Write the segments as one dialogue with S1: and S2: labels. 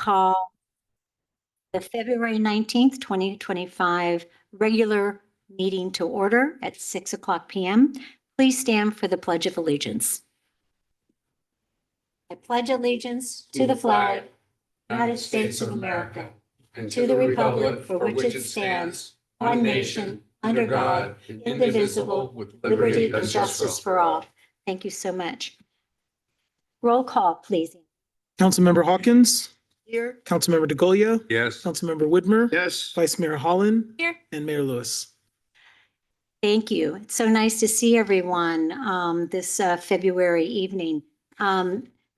S1: call the February 19th, 2025 regular meeting to order at 6:00 p.m. Please stand for the Pledge of Allegiance. I pledge allegiance to the flag, United States of America, and to the republic for which it stands, one nation, under God, indivisible, with liberty and justice for all. Thank you so much. Roll call, please.
S2: Councilmember Hawkins,
S1: Here.
S2: Councilmember DeGolia,
S3: Yes.
S2: Councilmember Whitmer,
S3: Yes.
S2: Vice Mayor Holland,
S1: Here.
S2: and Mayor Lewis.
S1: Thank you. It's so nice to see everyone this February evening.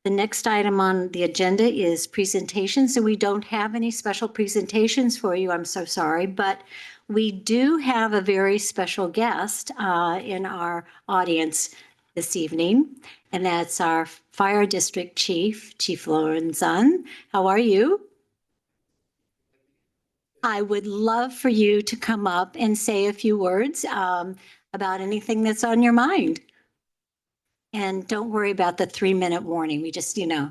S1: The next item on the agenda is presentations, and we don't have any special presentations for you. I'm so sorry, but we do have a very special guest in our audience this evening, and that's our Fire District Chief, Chief Lorenzon. How are you? I would love for you to come up and say a few words about anything that's on your mind. And don't worry about the 3-minute warning. We just,
S4: Yes.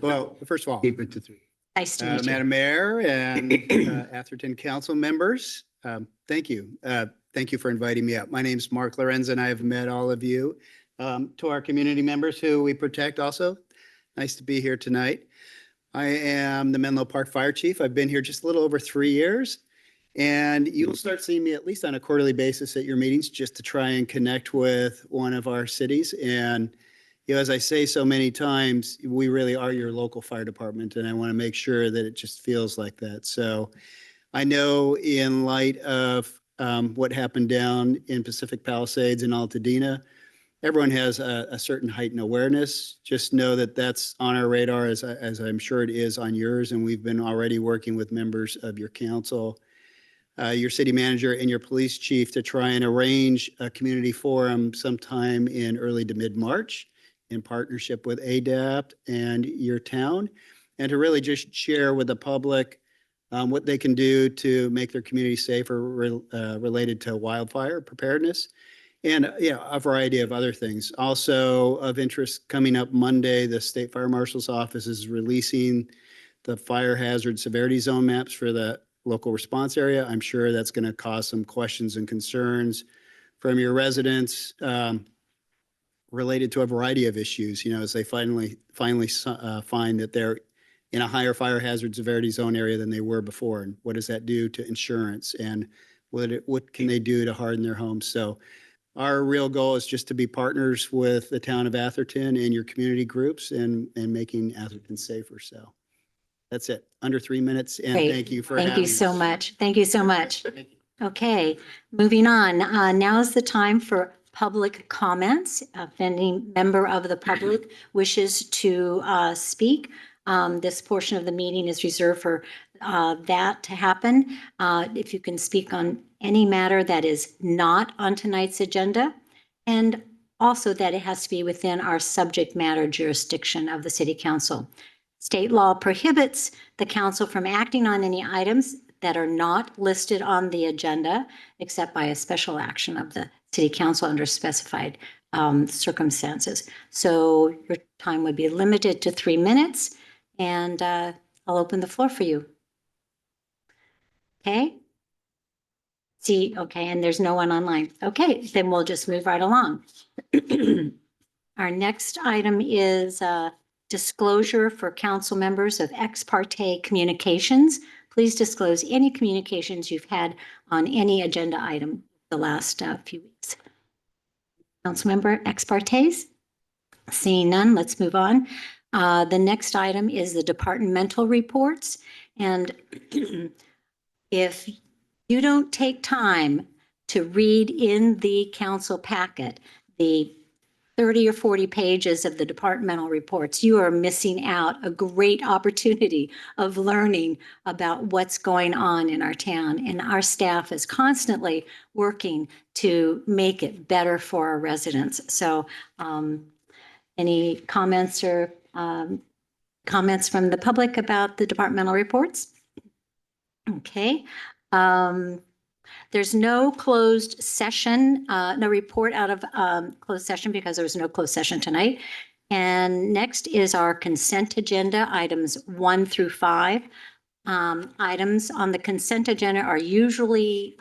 S4: Well, first of all,
S3: Keep it to 3.
S1: nice to meet you.
S4: Madam Mayor and Atherton Council members, thank you. Thank you for inviting me up. My name's Mark Lorenz, and I have met all of you. To our community members who we protect also, nice to be here tonight. I am the Menlo Park Fire Chief. I've been here just a little over 3 years. And you'll start seeing me at least on a quarterly basis at your meetings just to try and connect with one of our cities. And, as I say so many times, we really are your local fire department. And I want to make sure that it just feels like that. So I know in light of what happened down in Pacific Palisades and Altadena, everyone has a certain heightened awareness. Just know that that's on our radar as I'm sure it is on yours. And we've been already working with members of your council, your city manager and your police chief to try and arrange a community forum sometime in early to mid-March in partnership with ADAPT and your town, and to really just share with the public what they can do to make their community safer related to wildfire preparedness and a variety of other things. Also of interest, coming up Monday, the State Fire Marshal's Office is releasing the fire hazard severity zone maps for the local response area. I'm sure that's going to cause some questions and concerns from your residents related to a variety of issues, as they finally find that they're in a higher fire hazard severity zone area than they were before. And what does that do to insurance, and what can they do to harden their homes? So our real goal is just to be partners with the town of Atherton and your community groups and making Atherton safer. So that's it. Under 3 minutes. And
S1: Great.
S4: thank you for having us.
S1: Thank you so much. Thank you so much. Okay, moving on. Now is the time for public comments. If any member of the public wishes to speak, this portion of the meeting is reserved for that to happen. If you can speak on any matter that is not on tonight's agenda, and also that it has to be within our subject matter jurisdiction of the City Council. State law prohibits the council from acting on any items that are not listed on the agenda, except by a special action of the City Council under specified circumstances. So your time would be limited to 3 minutes, and I'll open the floor for you. Okay? Okay, and there's no one online. Okay, then we'll just move right along. Our next item is disclosure for council members of ex parte communications. Please disclose any communications you've had on any agenda item the last few weeks. Councilmember ex partes? Seeing none, let's move on. The next item is the departmental reports. And if you don't take time to read in the council packet the 30 or 40 pages of the departmental reports, you are missing out a great opportunity of learning about what's going on in our town. And our staff is constantly working to make it better for our residents. So any comments or comments from the public about the departmental reports? Okay. There's no closed session, no report out of closed session because there was no closed session tonight. And next is our consent agenda, items 1 through 5. Items on the consent agenda are usually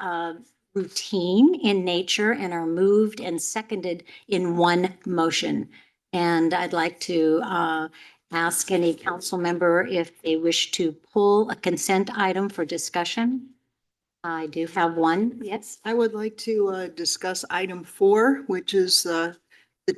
S1: routine in nature and are moved and seconded in one motion. And I'd like to ask any council member if they wish to pull a consent item for discussion. I do have one, yes.
S3: I would like to discuss item 4, which is the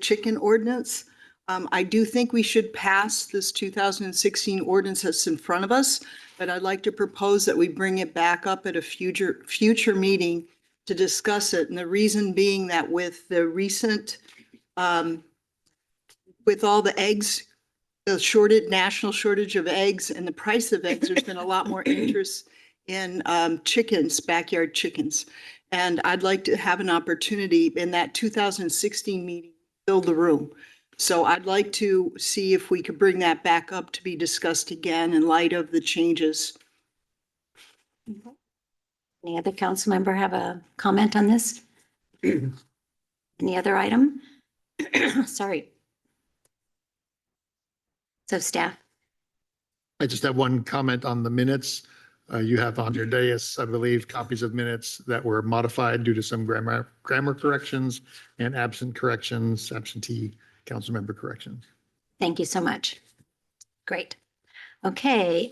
S3: chicken ordinance. I do think we should pass this 2016 ordinance that's in front of us, but I'd like to propose that we bring it back up at a future meeting to discuss it. And the reason being that with the recent, with all the eggs, the national shortage of eggs and the price of eggs, there's been a lot more interest in chickens, backyard chickens. And I'd like to have an opportunity in that 2016 meeting, fill the room. So I'd like to see if we could bring that back up to be discussed again in light of the changes.
S1: Any other council member have a comment on this? Any other item? Sorry. So staff,
S5: I just have one comment on the minutes. You have on your dais, I believe, copies of minutes that were modified due to some grammar corrections and absentee council member corrections.
S1: thank you so much. Great. Okay,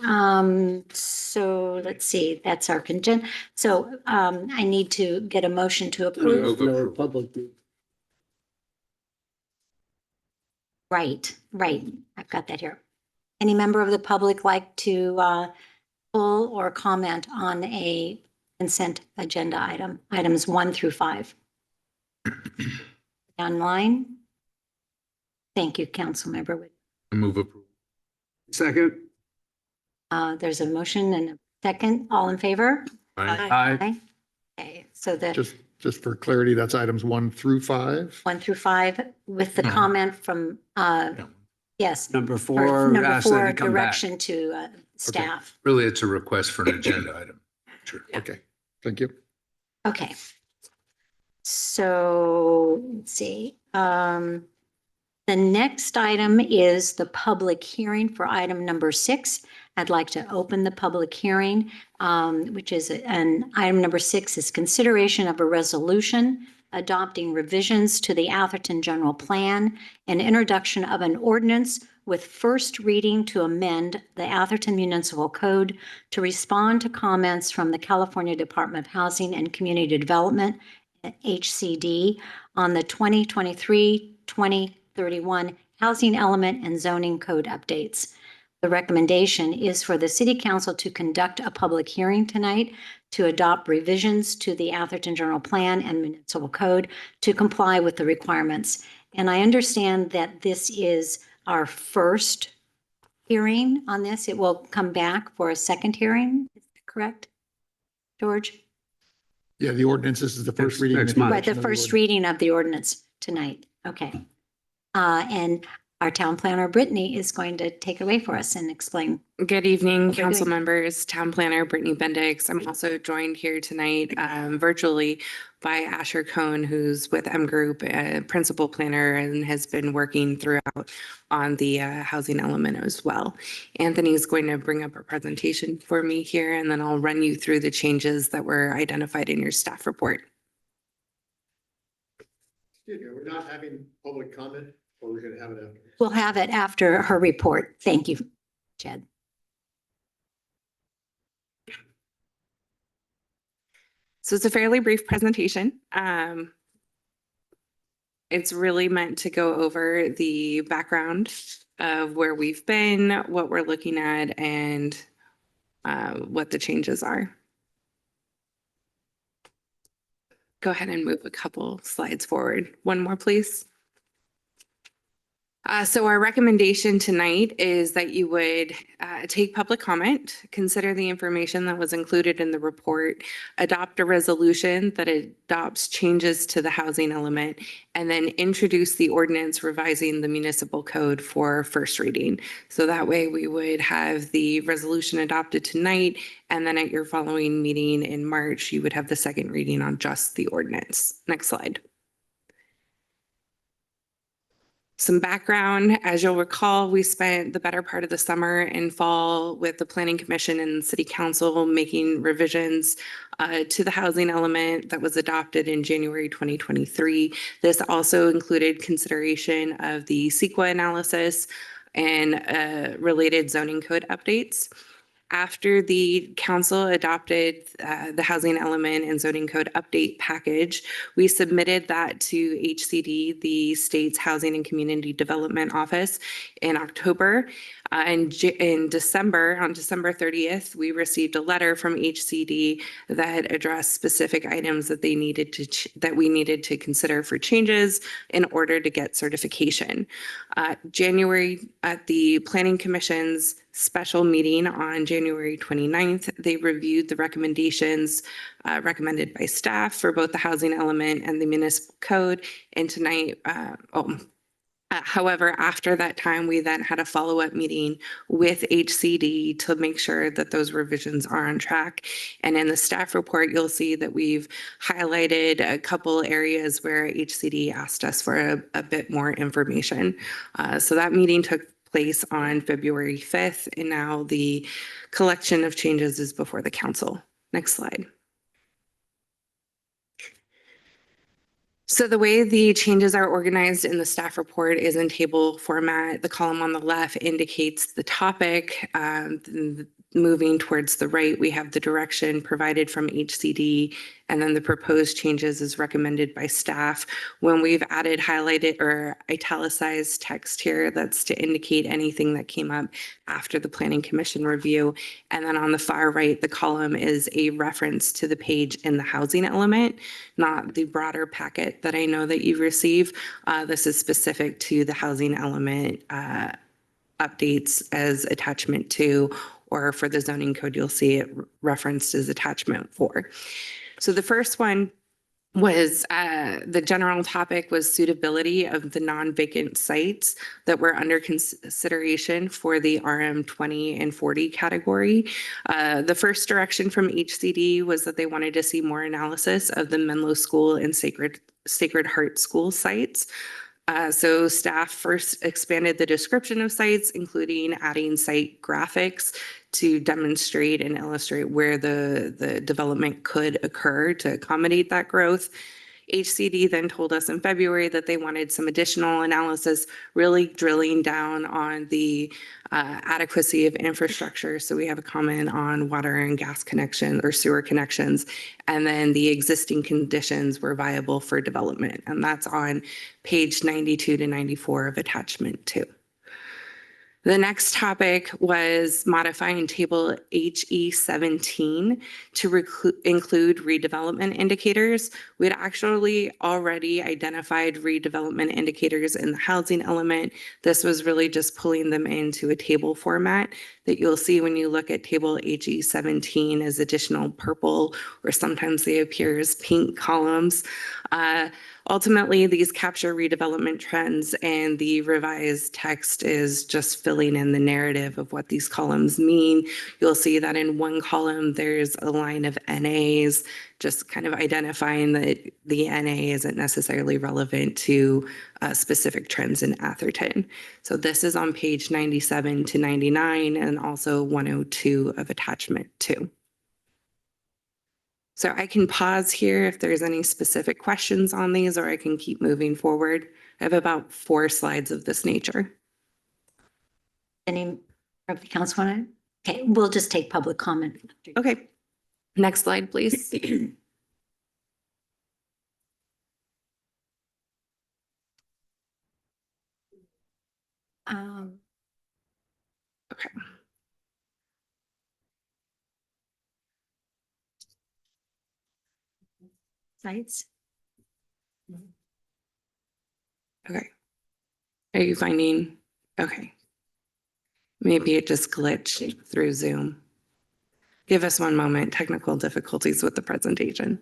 S1: so let's see, that's our content. So I need to get a motion to approve.
S2: No public.
S1: Right, I've got that here. Any member of the public like to pull or comment on a consent agenda item, items 1 through 5? Online? Thank you, Councilmember Wood.
S6: Move approval.
S4: Second.
S1: There's a motion and a second. All in favor?
S6: Aye.
S1: Aye. Okay, so the
S5: Just for clarity, that's items 1 through 5.
S1: 1 through 5 with the comment from, yes.
S7: Number
S1: for
S7: 4,
S1: Number
S7: ask them
S1: 4,
S7: to come back.
S1: direction to staff.
S6: Really, it's a request for an agenda item. Sure.
S5: Okay, thank you.
S1: Okay. So, let's see. The next item is the public hearing for item number 6. I'd like to open the public hearing, which is an item number 6 is consideration of a resolution adopting revisions to the Atherton General Plan and introduction of an ordinance with first reading to amend the Atherton Municipal Code to respond to comments from the California Department of Housing and Community Development, HCD, on the 2023-2031 Housing Element and Zoning Code updates. The recommendation is for the City Council to conduct a public hearing tonight to adopt revisions to the Atherton General Plan and Municipal Code to comply with the requirements. And I understand that this is our first hearing on this. It will come back for a second hearing, is that correct, George?
S5: Yeah, the ordinance, this is the first reading.
S7: next month.
S1: Right, the first reading of the ordinance tonight. Okay. And our town planner, Brittany, is going to take it away for us and explain.
S8: Good evening,
S1: What we're
S8: council
S1: doing.
S8: members, town planner Brittany Bendix. I'm also joined here tonight virtually by Asher Cohn, who's with M Group, principal planner, and has been working throughout on the housing element as well. Anthony is going to bring up a presentation for me here, and then I'll run you through the changes that were identified in your staff report.
S5: We're not having public comment, or we're going to have it after?
S1: We'll have it after her report. Thank you, Jed.
S8: So it's a fairly brief presentation. It's really meant to go over the background of where we've been, what we're looking at, and what the changes are. Go ahead and move a couple slides forward. One more, please. So our recommendation tonight is that you would take public comment, consider the information that was included in the report, adopt a resolution that adopts changes to the housing element, and then introduce the ordinance revising the municipal code for first reading. So that way we would have the resolution adopted tonight, and then at your following meeting in March, you would have the second reading on just the ordinance. Next slide. Some background, as you'll recall, we spent the better part of the summer and fall with the Planning Commission and City Council making revisions to the housing element that was adopted in January 2023. This also included consideration of the CEQA analysis and related zoning code updates. After the council adopted the housing element and zoning code update package, we submitted that to HCD, the state's Housing and Community Development Office, in October. And in December, on December 30th, we received a letter from HCD that addressed specific items that they needed to that we needed to consider for changes in order to get certification. January, at the Planning Commission's special meeting on January 29th, they reviewed the recommendations recommended by staff for both the housing element and the municipal code. And tonight, however, after that time, we then had a follow-up meeting with HCD to make sure that those revisions are on track. And in the staff report, you'll see that we've highlighted a couple areas where HCD asked us for a bit more information. So that meeting took place on February 5th, and now the collection of changes is before the council. Next slide. So the way the changes are organized in the staff report is in table format. The column on the left indicates the topic. Moving towards the right, we have the direction provided from HCD, and then the proposed changes is recommended by staff. When we've added highlighted or italicized text here, that's to indicate anything that came up after the Planning Commission review. And then on the far right, the column is a reference to the page in the housing element, not the broader packet that I know that you receive. This is specific to the housing element updates as attachment 2, or for the zoning code, you'll see it referenced as attachment 4. So the first one was the general topic was suitability of the non-vacant sites that were under consideration for the RM 20 and 40 category. The first direction from HCD was that they wanted to see more analysis of the Menlo School and Sacred Heart School sites. So staff first expanded the description of sites, including adding site graphics to demonstrate and illustrate where the development could occur to accommodate that growth. HCD then told us in February that they wanted some additional analysis, really drilling down on the adequacy of infrastructure. So we have a comment on water and gas connection or sewer connections, and then the existing conditions were viable for development. And that's on page 92 to 94 of attachment 2. The next topic was modifying table HE 17 to include redevelopment indicators. We'd actually already identified redevelopment indicators in the housing element. This was really just pulling them into a table format that you'll see when you look at table HE 17 as additional purple, or sometimes they appear as pink columns. Ultimately, these capture redevelopment trends, and the revised text is just filling in the narrative of what these columns mean. You'll see that in one column, there's a line of NAs, just kind of identifying that the NA isn't necessarily relevant to specific trends in Atherton. So this is on page 97 to 99 and also 102 of attachment 2. So I can pause here if there's any specific questions on these, or I can keep moving forward. I have about 4 slides of this nature.
S1: Any of the council want to? Okay, we'll just take public comment.
S8: Okay, next slide, please. Okay.
S1: Sites.
S8: Okay. Are you finding? Okay. Maybe it just glitched through Zoom. Give us one moment. Technical difficulties with the presentation.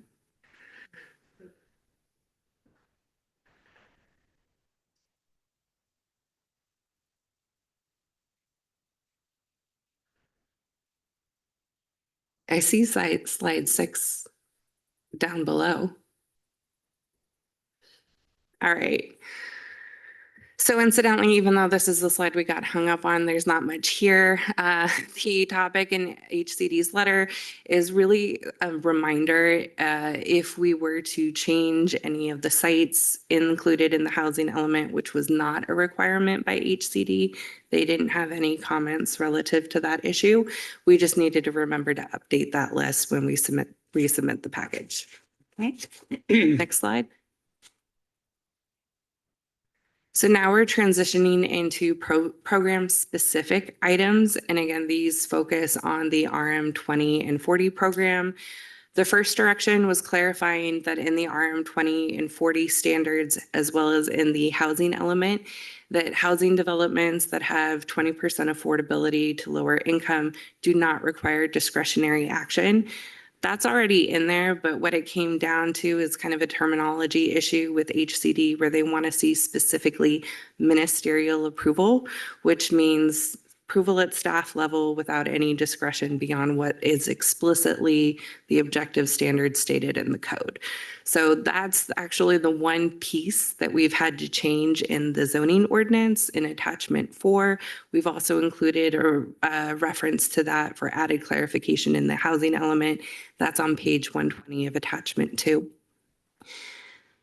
S8: I see slide 6 down below. All right. So incidentally, even though this is the slide we got hung up on, there's not much here. The topic in HCD's letter is really a reminder, if we were to change any of the sites included in the housing element, which was not a requirement by HCD, they didn't have any comments relative to that issue. We just needed to remember to update that list when we resubmit the package.
S1: Okay.
S8: Next slide. So now we're transitioning into program-specific items. And again, these focus on the RM 20 and 40 program. The first direction was clarifying that in the RM 20 and 40 standards, as well as in the housing element, that housing developments that have 20% affordability to lower income do not require discretionary action. That's already in there, but what it came down to is kind of a terminology issue with HCD where they want to see specifically ministerial approval, which means approval at staff level without any discretion beyond what is explicitly the objective standards stated in the code. So that's actually the one piece that we've had to change in the zoning ordinance in attachment 4. We've also included a reference to that for added clarification in the housing element. That's on page 120 of attachment 2.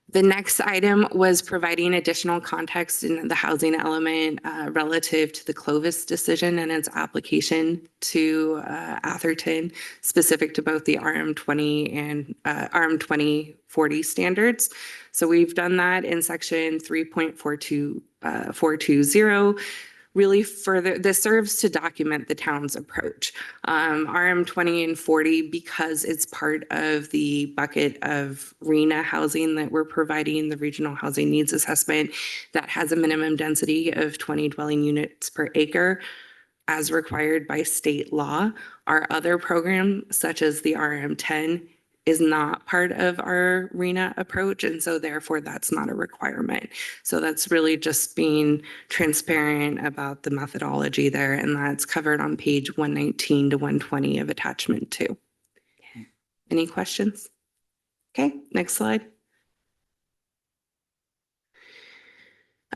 S8: The next item was providing additional context in the housing element relative to the Clovis decision and its application to Atherton, specific to both the RM 20 and RM 2040 standards. So we've done that in section 3.420. Really further, this serves to document the town's approach. RM 20 and 40, because it's part of the bucket of RENA housing that we're providing, the Regional Housing Needs Assessment, that has a minimum density of 20 dwelling units per acre as required by state law. Our other program, such as the RM 10, is not part of our RENA approach, and so therefore that's not a requirement. So that's really just being transparent about the methodology there, and that's covered on page 119 to 120 of attachment 2. Any questions? Okay, next slide.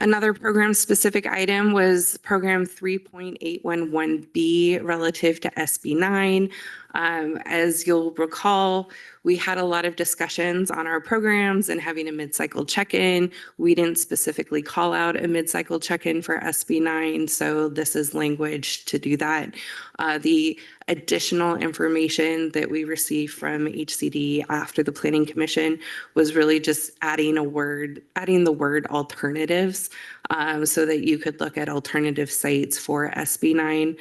S8: Another program-specific item was program 3.811B relative to SB 9. As you'll recall, we had a lot of discussions on our programs and having a mid-cycle check-in. We didn't specifically call out a mid-cycle check-in for SB 9, so this is language to do that. The additional information that we received from HCD after the Planning Commission was really just adding the word alternatives, so that you could look at alternative sites for SB 9.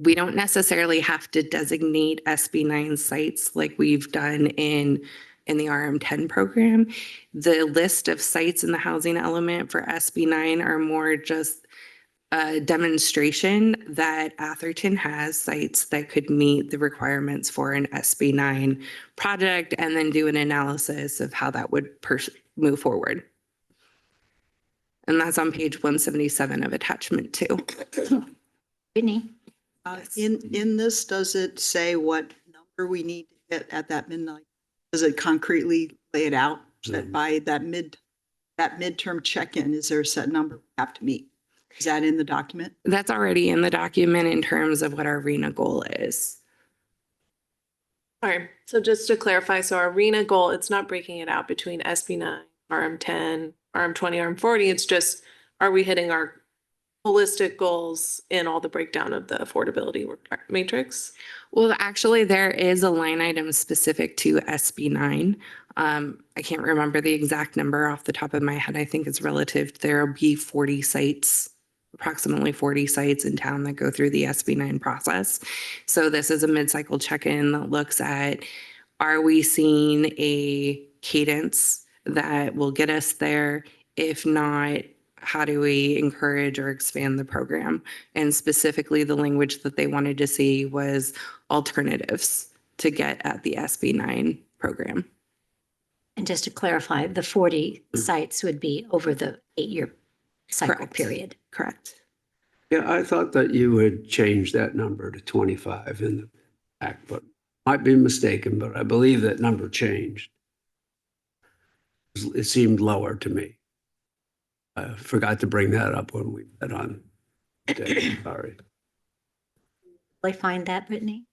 S8: We don't necessarily have to designate SB 9 sites like we've done in the RM 10 program. The list of sites in the housing element for SB 9 are more just a demonstration that Atherton has sites that could meet the requirements for an SB 9 project, and then do an analysis of how that would move forward. And that's on page 177 of attachment 2.
S1: Whitney?
S3: In this, does it say what number we need to hit at that midnight? Does it concretely lay it out that by that midterm check-in, is there a set number we have to meet? Is that in the document?
S8: That's already in the document in terms of what our RENA goal is.
S7: All right, so just to clarify, so our RENA goal, it's not breaking it out between SB 9, RM 10, RM 20, RM 40. It's just, are we hitting our holistic goals in all the breakdown of the affordability matrix?
S8: Well, actually, there is a line item specific to SB 9. I can't remember the exact number off the top of my head. I think it's relative. There'll be 40 sites, approximately 40 sites in town that go through the SB 9 process. So this is a mid-cycle check-in that looks at, are we seeing a cadence that will get us there? If not, how do we encourage or expand the program? And specifically, the language that they wanted to see was alternatives to get at the SB 9 program.
S1: And just to clarify, the 40 sites would be over the 8-year cycle
S8: Correct.
S1: period.
S8: Correct.
S9: Yeah, I thought that you would change that number to 25 in the act, but might be mistaken, but I believe that number changed. It seemed lower to me. I forgot to bring that up when we met on. Sorry.
S1: I find that, Brittany.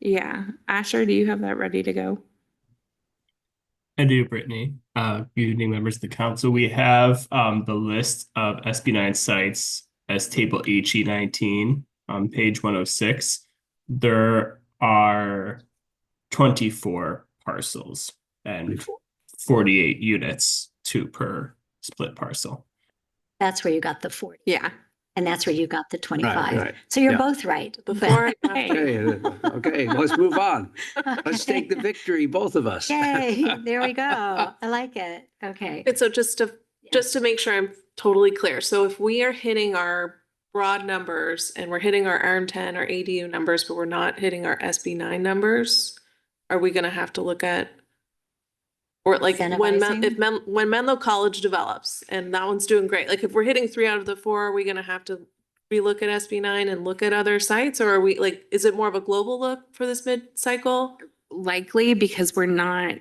S8: Yeah. Asher, do you have that ready to go?
S10: I do, Brittany. Good evening, members of the council. We have the list of SB9 sites as table HE19 on page 106. There are 24 parcels and 48 units, 2 per split parcel.
S1: That's where you got the 40,
S8: Yeah.
S1: and that's where you got the 25.
S9: right.
S1: So you're
S9: Yeah.
S1: both right.
S7: Before and
S1: but-
S7: after.
S9: Okay, let's move on. Let's take the victory, both of us.
S1: Yay, there we go. I like it. Okay.
S7: And so just to make sure I'm totally clear, so if we are hitting our broad numbers and we're hitting our RM10 or ADU numbers, but we're not hitting our SB9 numbers, are we gonna have to look at? Or like when Menlo College develops and that one's doing great, like if we're hitting 3 out of the 4, are we gonna have to relook at SB9 and look at other sites? Or are we like, is it more of a global look for this mid-cycle?
S8: Likely because we're not,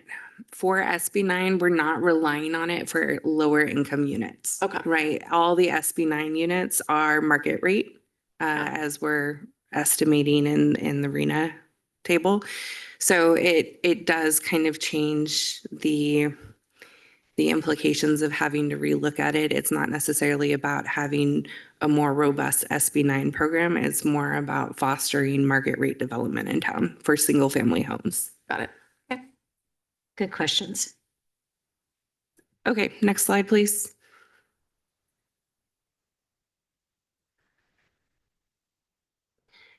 S8: for SB9, we're not relying on it for lower income units.
S7: Okay.
S8: Right? All the SB9 units are market rate, as we're estimating in the RENA table. So it does kind of change the implications of having to relook at it. It's not necessarily about having a more robust SB9 program. It's more about fostering market rate development in town for single family homes.
S7: Got it.
S1: Good questions.
S8: Okay, next slide, please.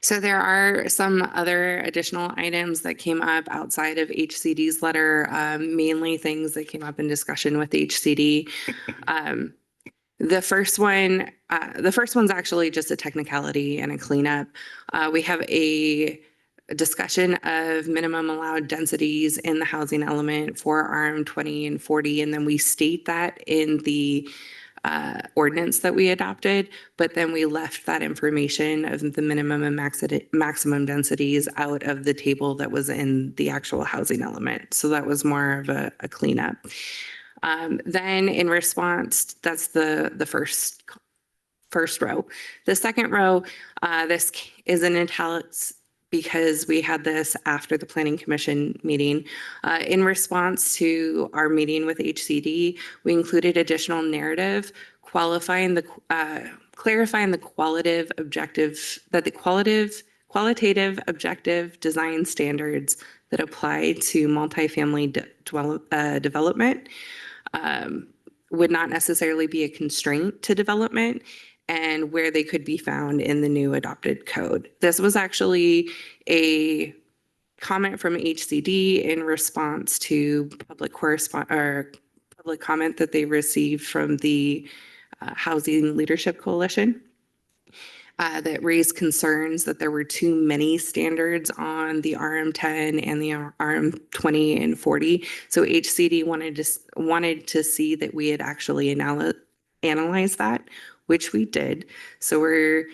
S8: So there are some other additional items that came up outside of HCD's letter, mainly things that came up in discussion with HCD. The first one's actually just a technicality and a cleanup. We have a discussion of minimum allowed densities in the housing element for RM 20 and 40, and then we state that in the ordinance that we adopted, but then we left that information of the minimum and maximum densities out of the table that was in the actual housing element. So that was more of a cleanup. Then in response, that's the first row. The second row, this is in italics because we had this after the Planning Commission meeting. In response to our meeting with HCD, we included additional narrative clarifying the qualitative objective design standards that apply to multifamily development would not necessarily be a constraint to development, and where they could be found in the new adopted code. This was actually a comment from HCD in response to public comment that they received from the Housing Leadership Coalition that raised concerns that there were too many standards on the RM10 and the RM20 and 40. So HCD wanted to see that we had actually analyzed that, which we did. So we're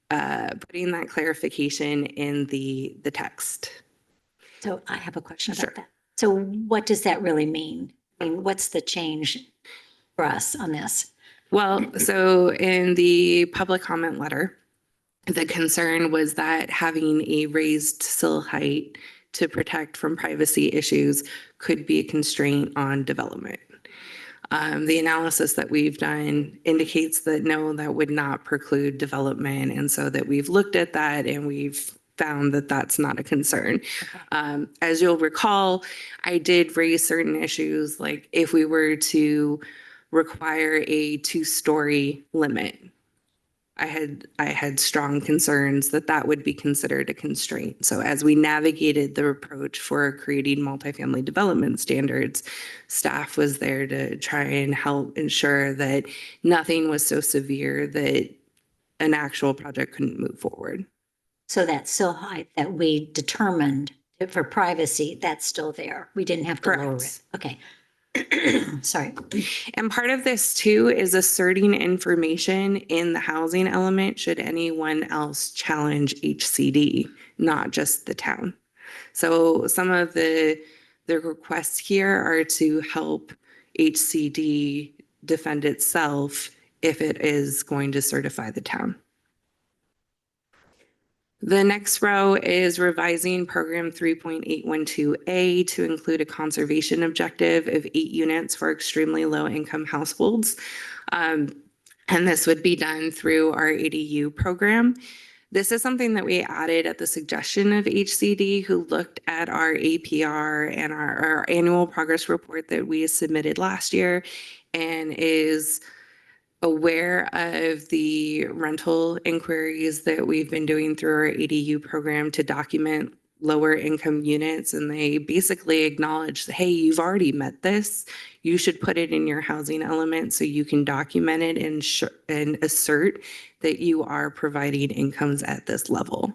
S8: putting that clarification in the text.
S1: So I have a question
S8: Sure.
S1: about that. So what does that really mean? I mean, what's the change for us on this?
S8: Well, so in the public comment letter, the concern was that having a raised sill height to protect from privacy issues could be a constraint on development. The analysis that we've done indicates that no, that would not preclude development. And so that we've looked at that and we've found that that's not a concern. As you'll recall, I did raise certain issues, like if we were to require a 2-story limit, I had strong concerns that that would be considered a constraint. So as we navigated the approach for creating multifamily development standards, staff was there to try and help ensure that nothing was so severe that an actual project couldn't move forward.
S1: So that sill height that we determined for privacy, that's still there. We didn't have to lower it.
S8: Correct.
S1: Okay. Sorry.
S8: And part of this too is asserting information in the housing element should anyone else challenge HCD, not just the town. So some of the requests here are to help HCD defend itself if it is going to certify the town. The next row is revising program 3.812A to include a conservation objective of 8 units for extremely low income households. And this would be done through our ADU program. This is something that we added at the suggestion of HCD, who looked at our APR and our annual progress report that we submitted last year, and is aware of the rental inquiries that we've been doing through our ADU program to document lower income units. And they basically acknowledge, hey, you've already met this. You should put it in your housing element so you can document it and assert that you are providing incomes at this level.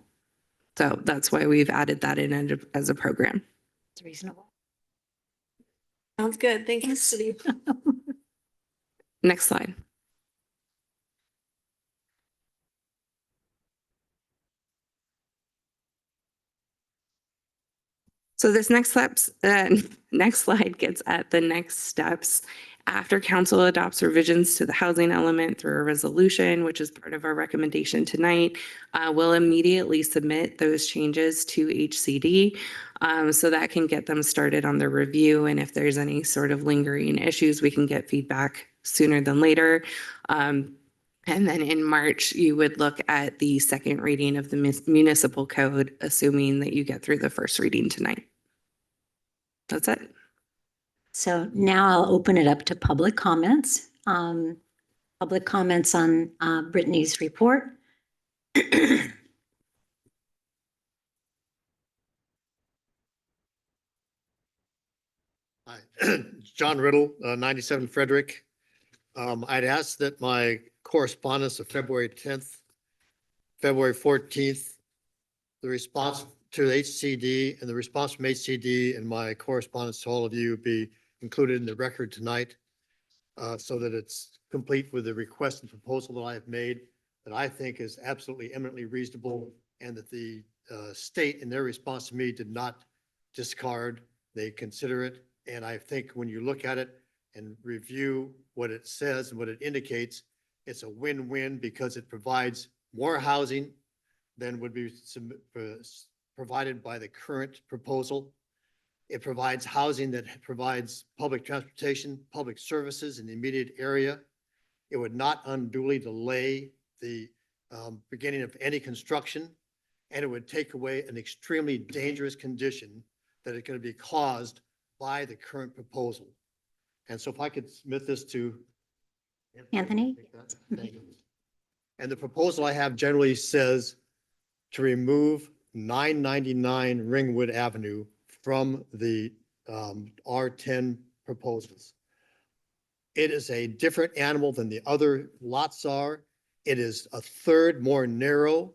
S8: So that's why we've added that in as a program.
S1: It's reasonable.
S7: Sounds good. Thank you, Steve.
S8: Next slide. So this next slide gets at the next steps after council adopts revisions to the housing element through a resolution, which is part of our recommendation tonight. We'll immediately submit those changes to HCD so that can get them started on the review. And if there's any sort of lingering issues, we can get feedback sooner than later. And then in March, you would look at the second reading of the municipal code, assuming that you get through the first reading tonight. That's it.
S1: So now I'll open it up to public comments. Public comments on Brittany's report.
S5: Hi, John Riddle, 97 Frederick. I'd ask that my correspondence of February 10th, February 14th, the response to the HCD and the response from HCD and my correspondence to all of you be included in the record tonight so that it's complete with the request and proposal that I have made that I think is absolutely eminently reasonable, and that the state in their response to me did not discard. They consider it. And I think when you look at it and review what it says and what it indicates, it's a win-win because it provides more housing than would be provided by the current proposal. It provides housing that provides public transportation, public services in the immediate area. It would not unduly delay the beginning of any construction, and it would take away an extremely dangerous condition that is going to be caused by the current proposal. And so if I could submit this to
S1: Anthony?
S5: Thank you. And the proposal I have generally says to remove 999 Ringwood Avenue from the R10 proposals. It is a different animal than the other lots are. It is a third more narrow.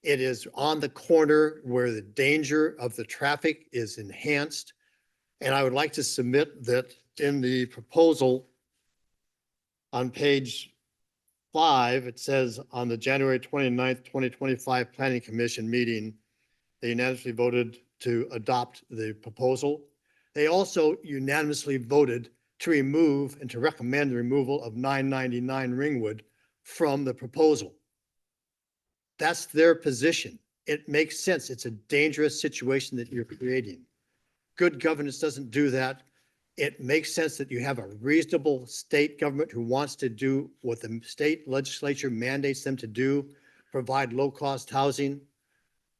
S5: It is on the corner where the danger of the traffic is enhanced. And I would like to submit that in the proposal on page 5, it says on the January 29th, 2025 Planning Commission meeting, they unanimously voted to adopt the proposal. They also unanimously voted to remove and to recommend the removal of 999 Ringwood from the proposal. That's their position. It makes sense. It's a dangerous situation that you're creating. Good governance doesn't do that. It makes sense that you have a reasonable state government who wants to do what the state legislature mandates them to do, provide low-cost housing.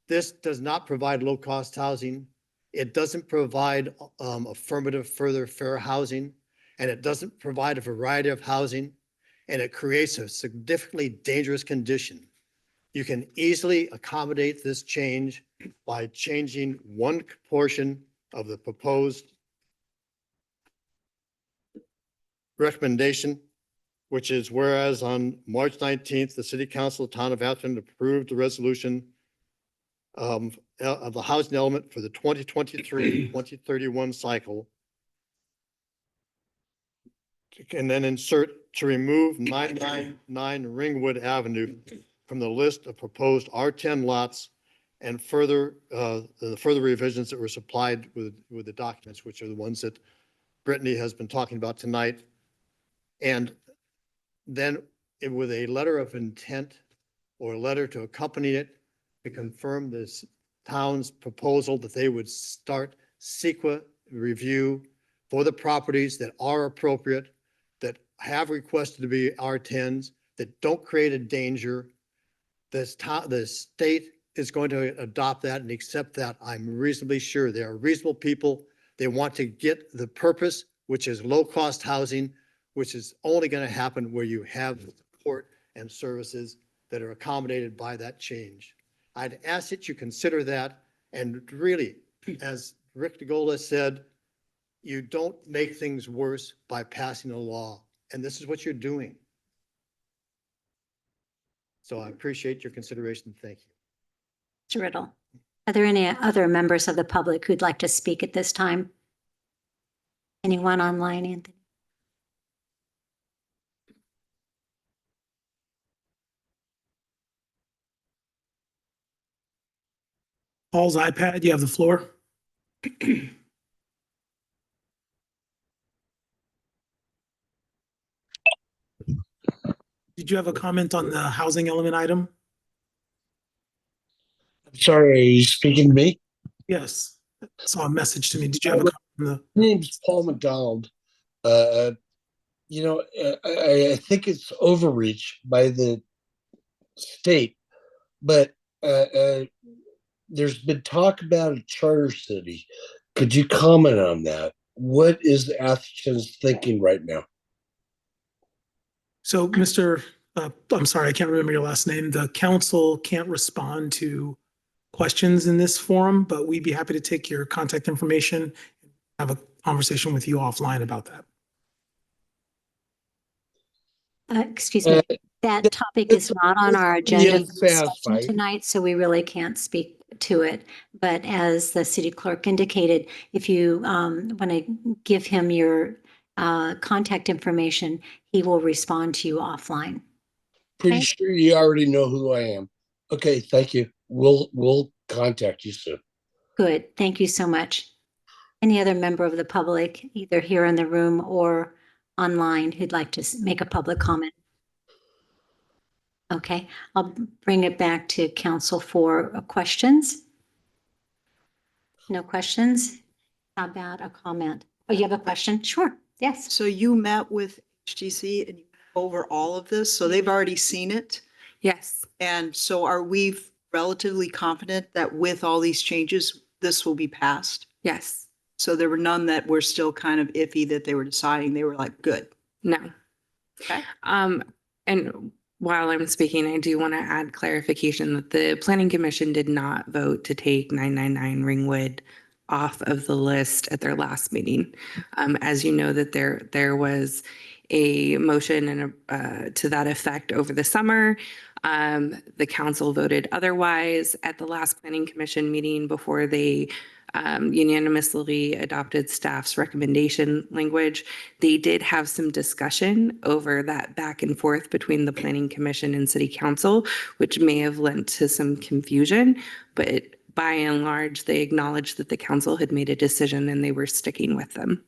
S5: This does not provide low-cost housing. It doesn't provide affirmative further fair housing, and it doesn't provide a variety of housing, and it creates a significantly dangerous condition. You can easily accommodate this change by changing one portion of the proposed recommendation, which is whereas on March 19th, the City Council of the Town of Atherton approved the resolution of the housing element for the 2023-2031 cycle. And then insert to remove 999 Ringwood Avenue from the list of proposed R10 lots, and further the further revisions that were supplied with the documents, which are the ones that Brittany has been talking about tonight. And then with a letter of intent or a letter to accompany it to confirm this town's proposal that they would start CEQA review for the properties that are appropriate, that have requested to be R10s, that don't create a danger. The state is going to adopt that and accept that. I'm reasonably sure they are reasonable people. They want to get the purpose, which is low-cost housing, which is only going to happen where you have support and services that are accommodated by that change. I'd ask that you consider that, and really, as Rick DeGola said, you don't make things worse by passing a law, and this is what you're doing. So I appreciate your consideration. Thank you.
S1: Mr. Riddle. Are there any other members of the public who'd like to speak at this time? Anyone online, Anthony?
S2: Paul's iPad, you have the floor. Did you have a comment on the housing element item?
S11: Sorry, are you speaking to me?
S2: Yes, I saw a message to me. Did you have a comment on the?
S11: My name's Paul McDonald. I think it's overreach by the state, but there's been talk about a charter city. Could you comment on that? What is Atherton's thinking right now?
S2: So, Mr., I'm sorry, I can't remember your last name. The council can't respond to questions in this forum, but we'd be happy to take your contact information, have a conversation with you offline about that.
S1: Excuse me, that topic is not on our agenda for discussion
S11: satisfied.
S1: tonight, so we really can't speak to it. But as the city clerk indicated, if you want to give him your contact information, he will respond to you offline.
S11: Pretty
S1: Okay.
S11: sure you already know who I am. Okay, thank you. We'll contact you soon.
S1: Good, thank you so much. Any other member of the public, either here in the room or online, who'd like to make a public comment? Okay, I'll bring it back to council for questions. No questions? How about a comment? Oh, you have a question? Sure, yes.
S3: So you met with HGC and you went over all of this, so they've already seen it.
S8: Yes,
S3: And so are we relatively confident that with all these changes, this will be passed?
S8: yes,
S3: So there were none that were still kind of iffy that they were deciding. They were like, good.
S8: no.
S3: Okay.
S8: And while I'm speaking, I do want to add clarification that the planning commission did not vote to take 999 Ringwood off of the list at their last meeting. As you know, that there was a motion and to that effect over the summer. The council voted otherwise at the last planning commission meeting before they unanimously adopted staff's recommendation language. They did have some discussion over that back and forth between the planning commission and city council, which may have lent to some confusion, but by and large, they acknowledged that the council had made a decision and they were sticking with them.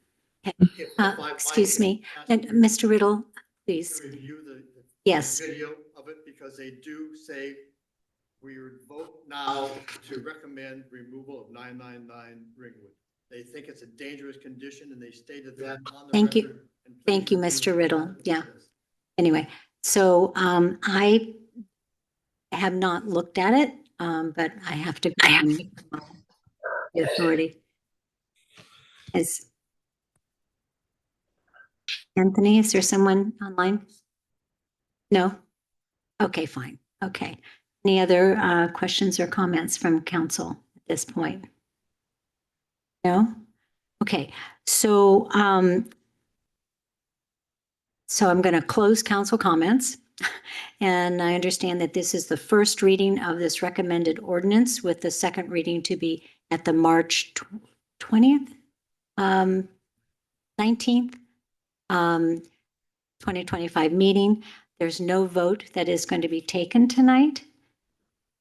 S1: Excuse me, and Mr. Riddle, please.
S5: Review the
S1: Yes,
S5: video of it, because they do say we vote now to recommend removal of 999 Ringwood. They think it's a dangerous condition and they stated that on the
S1: Thank you.
S5: record. And
S1: Thank you,
S5: please
S1: Mr. Riddle. Yeah.
S5: Yes.
S1: anyway, so I have not looked at it, but I have to. The authority. Is Anthony, is there someone online? No? Okay, fine. Okay. Any other questions or comments from council at this point? No? Okay, so I'm going to close council comments. And I understand that this is the first reading of this recommended ordinance, with the second reading to be at the March 20th, 19th, 2025 meeting. There's no vote that is going to be taken tonight.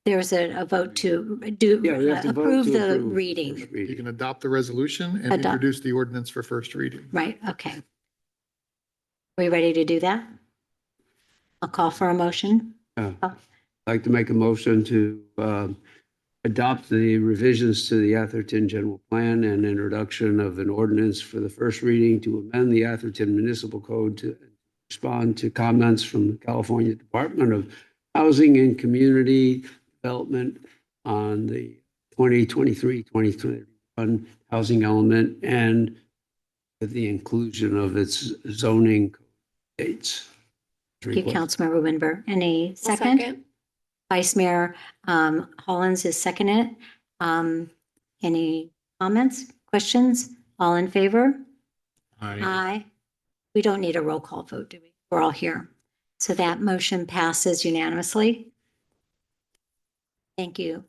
S1: There's a vote to approve the reading.
S5: You can adopt the resolution and
S1: Adopt.
S5: introduce the ordinance for first reading.
S1: Right, okay. we ready to do that? I'll call for a motion.
S9: I'd like to make a motion to adopt the revisions to the Atherton General Plan and introduction of an ordinance for the first reading to amend the Atherton Municipal Code to respond to comments from the California Department of Housing and Community Development on the 2023-2021 housing element and with the inclusion of its zoning dates.
S1: Thank you, Councilmember Winberg. Any second? Vice Mayor Hollins is seconding it. Any comments, questions? All in favor? Aye. We don't need a roll call vote, do we? We're all here. So that motion passes unanimously. Thank you,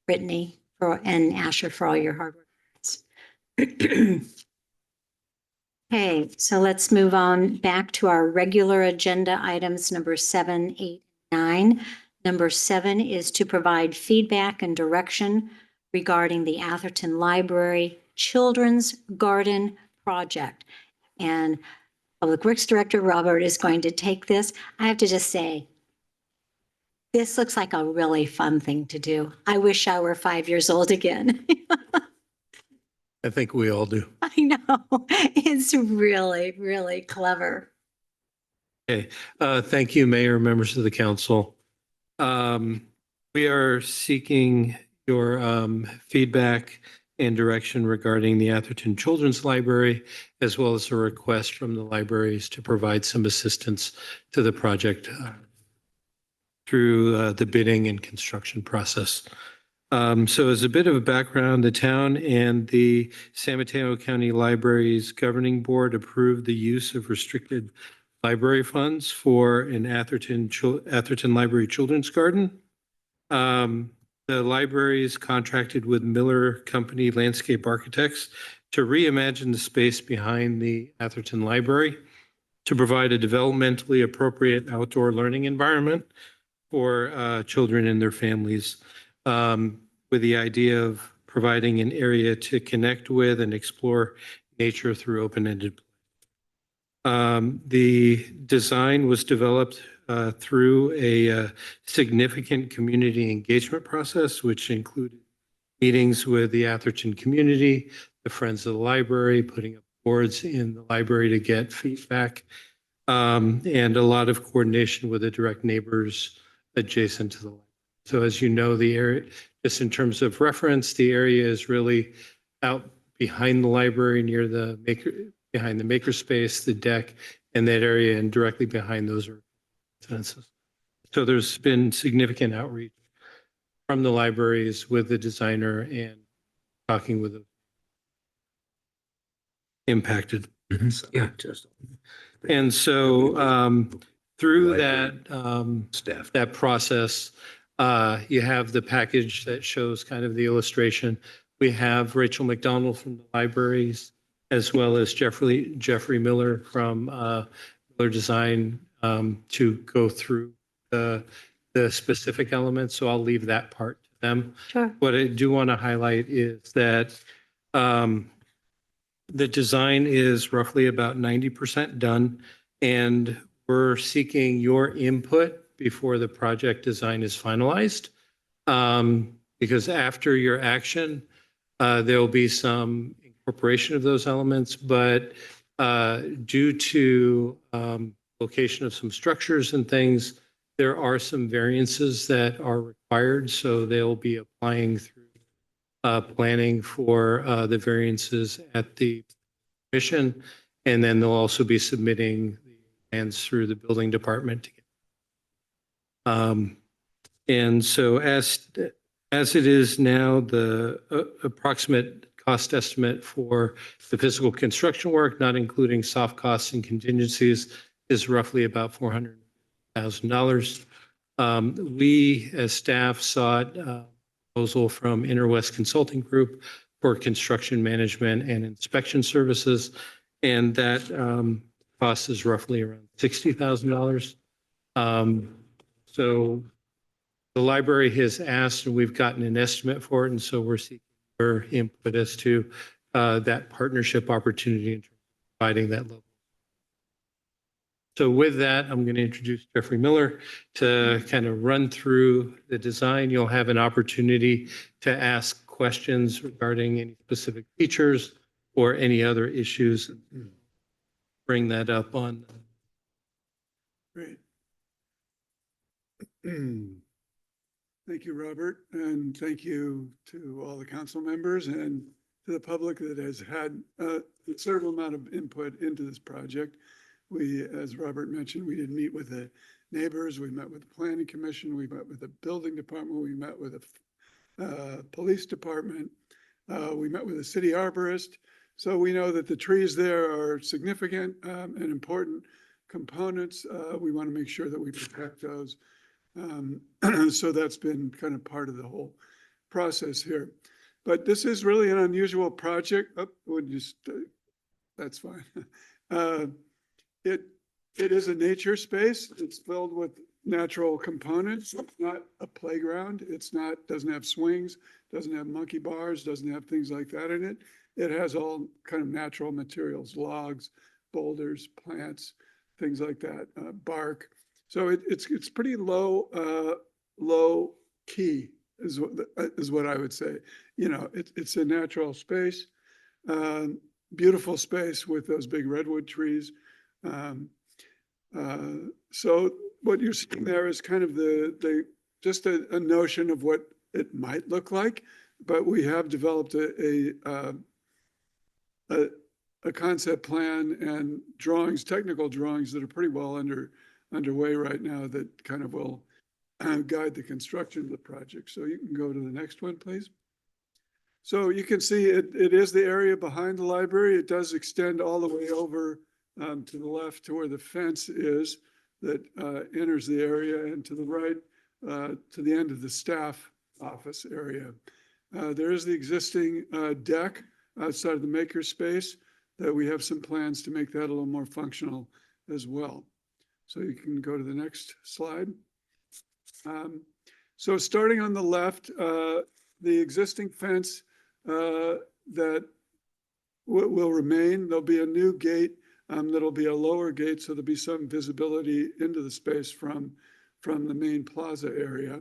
S1: Brittany and Asher for all your hard work. Okay, so let's move on back to our regular agenda items, number 7, 8, 9. Number 7 is to provide feedback and direction regarding the Atherton Library Children's Garden Project. And Public Works Director Robert is going to take this. I have to just say, this looks like a really fun thing to do. I wish I were 5 years old again.
S12: I think we all do.
S1: I know. It's really, really clever.
S12: Okay, thank you, Mayor, members of the council. We are seeking your feedback and direction regarding the Atherton Children's Library, as well as a request from the libraries to provide some assistance to the project through the bidding and construction process. So as a bit of a background, the town and the San Mateo County Libraries Governing Board approved the use of restricted library funds for an Atherton Library Children's Garden. The libraries contracted with Miller Company Landscape Architects to reimagine the space behind the Atherton Library to provide a developmentally appropriate outdoor learning environment for children and their families, with the idea of providing an area to connect with and explore nature through open-ended play. The design was developed through a significant community engagement process, which included meetings with the Atherton community, the Friends of the Library, putting up boards in the library to get feedback, and a lot of coordination with the direct neighbors adjacent to the library. So as you know, the area, just in terms of reference, the area is really out behind the library near the behind the makerspace, the deck, and that area, and directly behind those are residences. So there's been significant outreach from the libraries with the designer and talking with the impacted.
S9: Yeah, just.
S12: And so through that process, you have the package that shows kind of the illustration. We have Rachel McDonald from the libraries, as well as Jeffrey Miller from Miller Design to go through the specific elements. So I'll leave that part to them.
S1: Sure.
S12: What I do want to highlight is that the design is roughly about 90% done, and we're seeking your input before the project design is finalized. Because after your action, there'll be some incorporation of those elements, but due to location of some structures and things, there are some variances that are required. So they'll be applying through planning for the variances at the commission, and then they'll also be submitting the plans through the building department to get. And so as it is now, the approximate cost estimate for the physical construction work, not including soft costs and contingencies, is roughly about $400,000. We, as staff, sought a proposal from Interwest Consulting Group for construction management and inspection services, and that cost is roughly around $60,000. So the library has asked, and we've gotten an estimate for it, and so we're seeking your input as to that partnership opportunity in terms of providing that level. So with that, I'm going to introduce Jeffrey Miller to kind of run through the design. You'll have an opportunity to ask questions regarding any specific features or any other issues. Bring that up on.
S13: Great. Thank you, Robert, and thank you to all the council members and to the public that has had a considerable amount of input into this project. We, as Robert mentioned, we did meet with the neighbors, we met with the planning commission, we met with the building department, we met with the police department, we met with the city arborist. So we know that the trees there are significant and important components. We want to make sure that we protect those. So that's been kind of part of the whole process here. But this is really an unusual project. Oh, would just, that's fine. It is a nature space. It's filled with natural components. It's not a playground. It's not, doesn't have swings, doesn't have monkey bars, doesn't have things like that in it. It has all kind of natural materials, logs, boulders, plants, things like that, bark. So it's pretty low key is what I would say. You know, it's a natural space, beautiful space with those big redwood trees. So what you're seeing there is kind of just a notion of what it might look like, but we have developed a concept plan and drawings, technical drawings that are pretty well underway right now that kind of will guide the construction of the project. So you can go to the next one, please. So you can see it is the area behind the library. It does extend all the way over to the left to where the fence is that enters the area, and to the right to the end of the staff office area. There is the existing deck outside of the maker space that we have some plans to make that a little more functional as well. So you can go to the next slide. So starting on the left, the existing fence that will remain. There'll be a new gate that'll be a lower gate, so there'll be some visibility into the space from the main plaza area.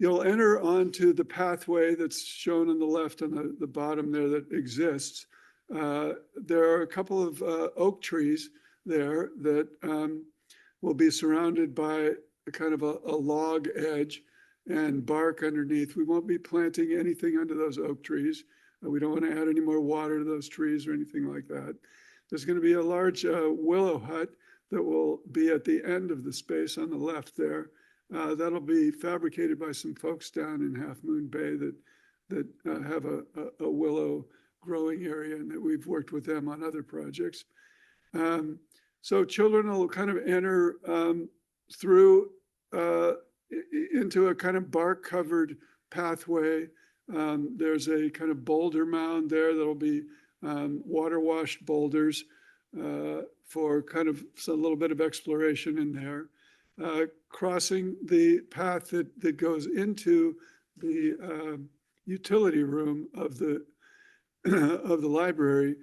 S13: You'll enter onto the pathway that's shown on the left on the bottom there that exists. There are a couple of oak trees there that will be surrounded by a kind of a log edge and bark underneath. We won't be planting anything under those oak trees. We don't want to add any more water to those trees or anything like that. There's going to be a large willow hut that will be at the end of the space on the left there. That'll be fabricated by some folks down in Half Moon Bay that have a willow growing area, and that we've worked with them on other projects. So children will kind of enter through into a kind of bark covered pathway. There's a kind of boulder mound there that'll be water washed boulders for kind of a little bit of exploration in there. Crossing the path that goes into the utility room of the library,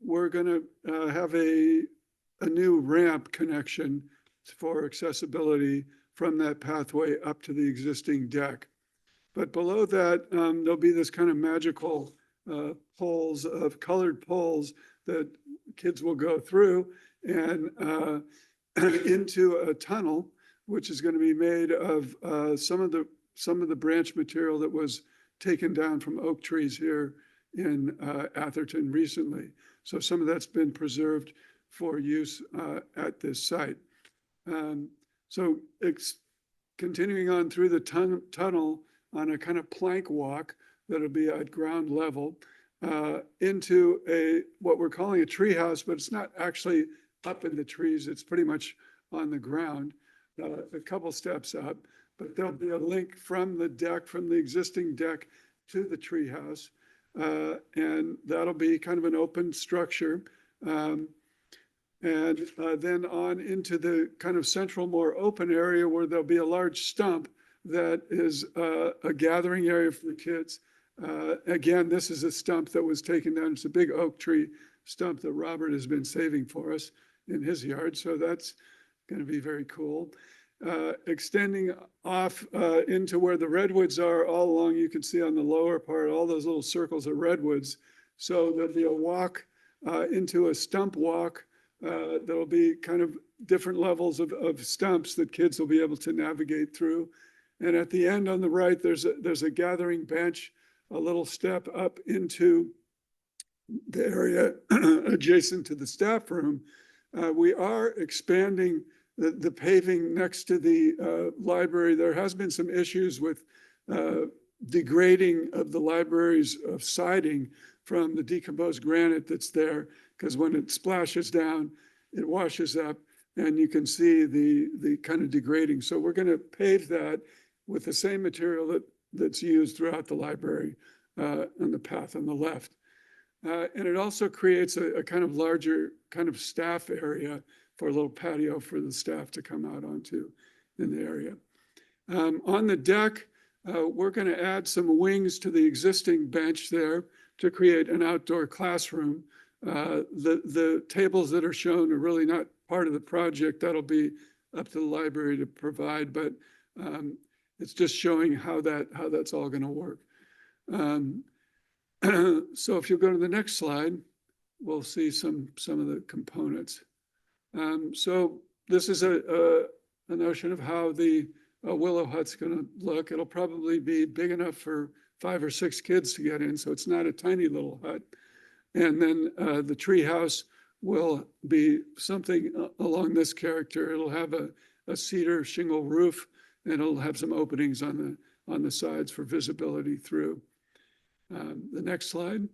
S13: we're going to have a new ramp connection for accessibility from that pathway up to the existing deck. But below that, there'll be this kind of magical poles of colored poles that kids will go through and into a tunnel, which is going to be made of some of the branch material that was taken down from oak trees here in Atherton recently. So some of that's been preserved for use at this site. So it's continuing on through the tunnel on a kind of plank walk that'll be at ground level into what we're calling a tree house, but it's not actually up in the trees. It's pretty much on the ground, a couple steps up, but there'll be a link from the deck, from the existing deck to the tree house. And that'll be kind of an open structure. And then on into the kind of central, more open area where there'll be a large stump that is a gathering area for kids. Again, this is a stump that was taken down. It's a big oak tree stump that Robert has been saving for us in his yard. So that's going to be very cool. Extending off into where the redwoods are all along, you can see on the lower part, all those little circles of redwoods. So there'll be a walk into a stump walk. There'll be kind of different levels of stumps that kids will be able to navigate through. And at the end on the right, there's a gathering bench, a little step up into the area adjacent to the staff room. We are expanding the paving next to the library. There has been some issues with degrading of the library's siding from the decomposed granite that's there, because when it splashes down, it washes up and you can see the kind of degrading. So we're going to pave that with the same material that's used throughout the library on the path on the left. And it also creates a kind of larger kind of staff area for a little patio for the staff to come out onto in the area. On the deck, we're going to add some wings to the existing bench there to create an outdoor classroom. The tables that are shown are really not part of the project. That'll be up to the library to provide, but it's just showing how that's all going to work. So if you go to the next slide, we'll see some of the components. So this is a notion of how the Willow Hut's going to look. It'll probably be big enough for 5 or 6 kids to get in, so it's not a tiny little hut. And then the tree house will be something along this character. It'll have a cedar shingle roof, and it'll have some openings on the sides for visibility through. The next slide.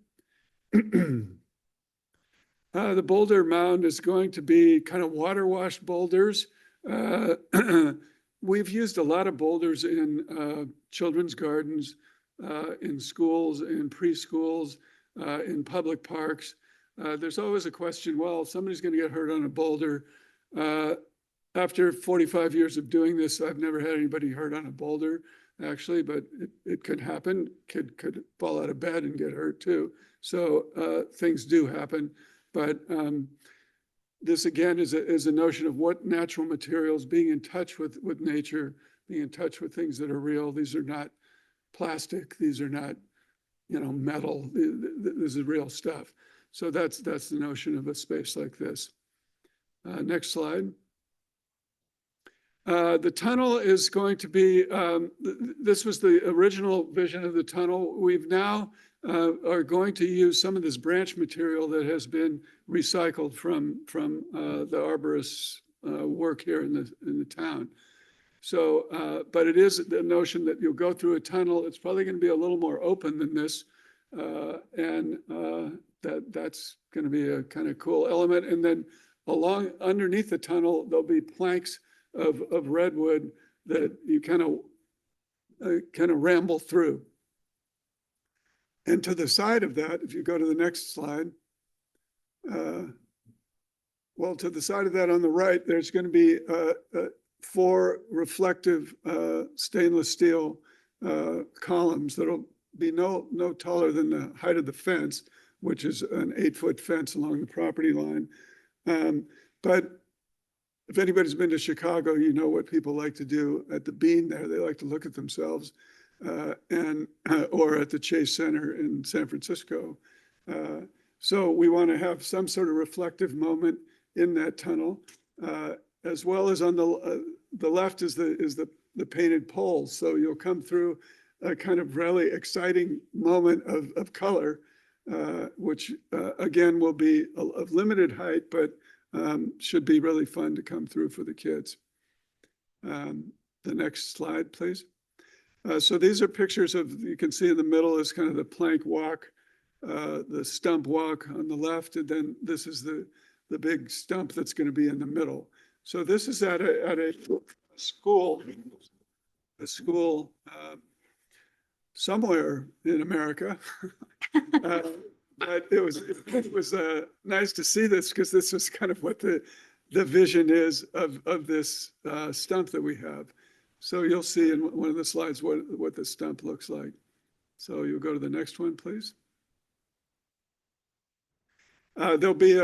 S13: The boulder mound is going to be kind of water washed boulders. We've used a lot of boulders in children's gardens, in schools, in preschools, in public parks. There's always a question, well, somebody's going to get hurt on a boulder. After 45 years of doing this, I've never had anybody hurt on a boulder, actually, but it could happen. Kid could fall out of bed and get hurt too. So things do happen. But this again is a notion of what natural materials, being in touch with nature, being in touch with things that are real. These are not plastic. These are not, metal. This is real stuff. So that's the notion of a space like this. Next slide. The tunnel is going to be, this was the original vision of the tunnel. We've now are going to use some of this branch material that has been recycled from the arborists' work here in the town. So, but it is the notion that you'll go through a tunnel. It's probably going to be a little more open than this, and that's going to be a kind of cool element. And then underneath the tunnel, there'll be planks of redwood that you kind of ramble through. And to the side of that, if you go to the next slide, well, to the side of that on the right, there's going to be 4 reflective stainless steel columns that'll be no taller than the height of the fence, which is an 8-foot fence along the property line. But if anybody's been to Chicago, you know what people like to do at the Bean there. They like to look at themselves, or at the Chase Center in San Francisco. So we want to have some sort of reflective moment in that tunnel, as well as on the left is the painted poles. So you'll come through a kind of really exciting moment of color, which again will be of limited height, but should be really fun to come through for the kids. The next slide, please. So these are pictures of, you can see in the middle is kind of the plank walk, the stump walk on the left, and then this is the big stump that's going to be in the middle. So this is at a school, somewhere in America. But it was nice to see this, because this is kind of what the vision is of this stump that we have. So you'll see in one of the slides what the stump looks like. So you'll go to the next one, please. There'll be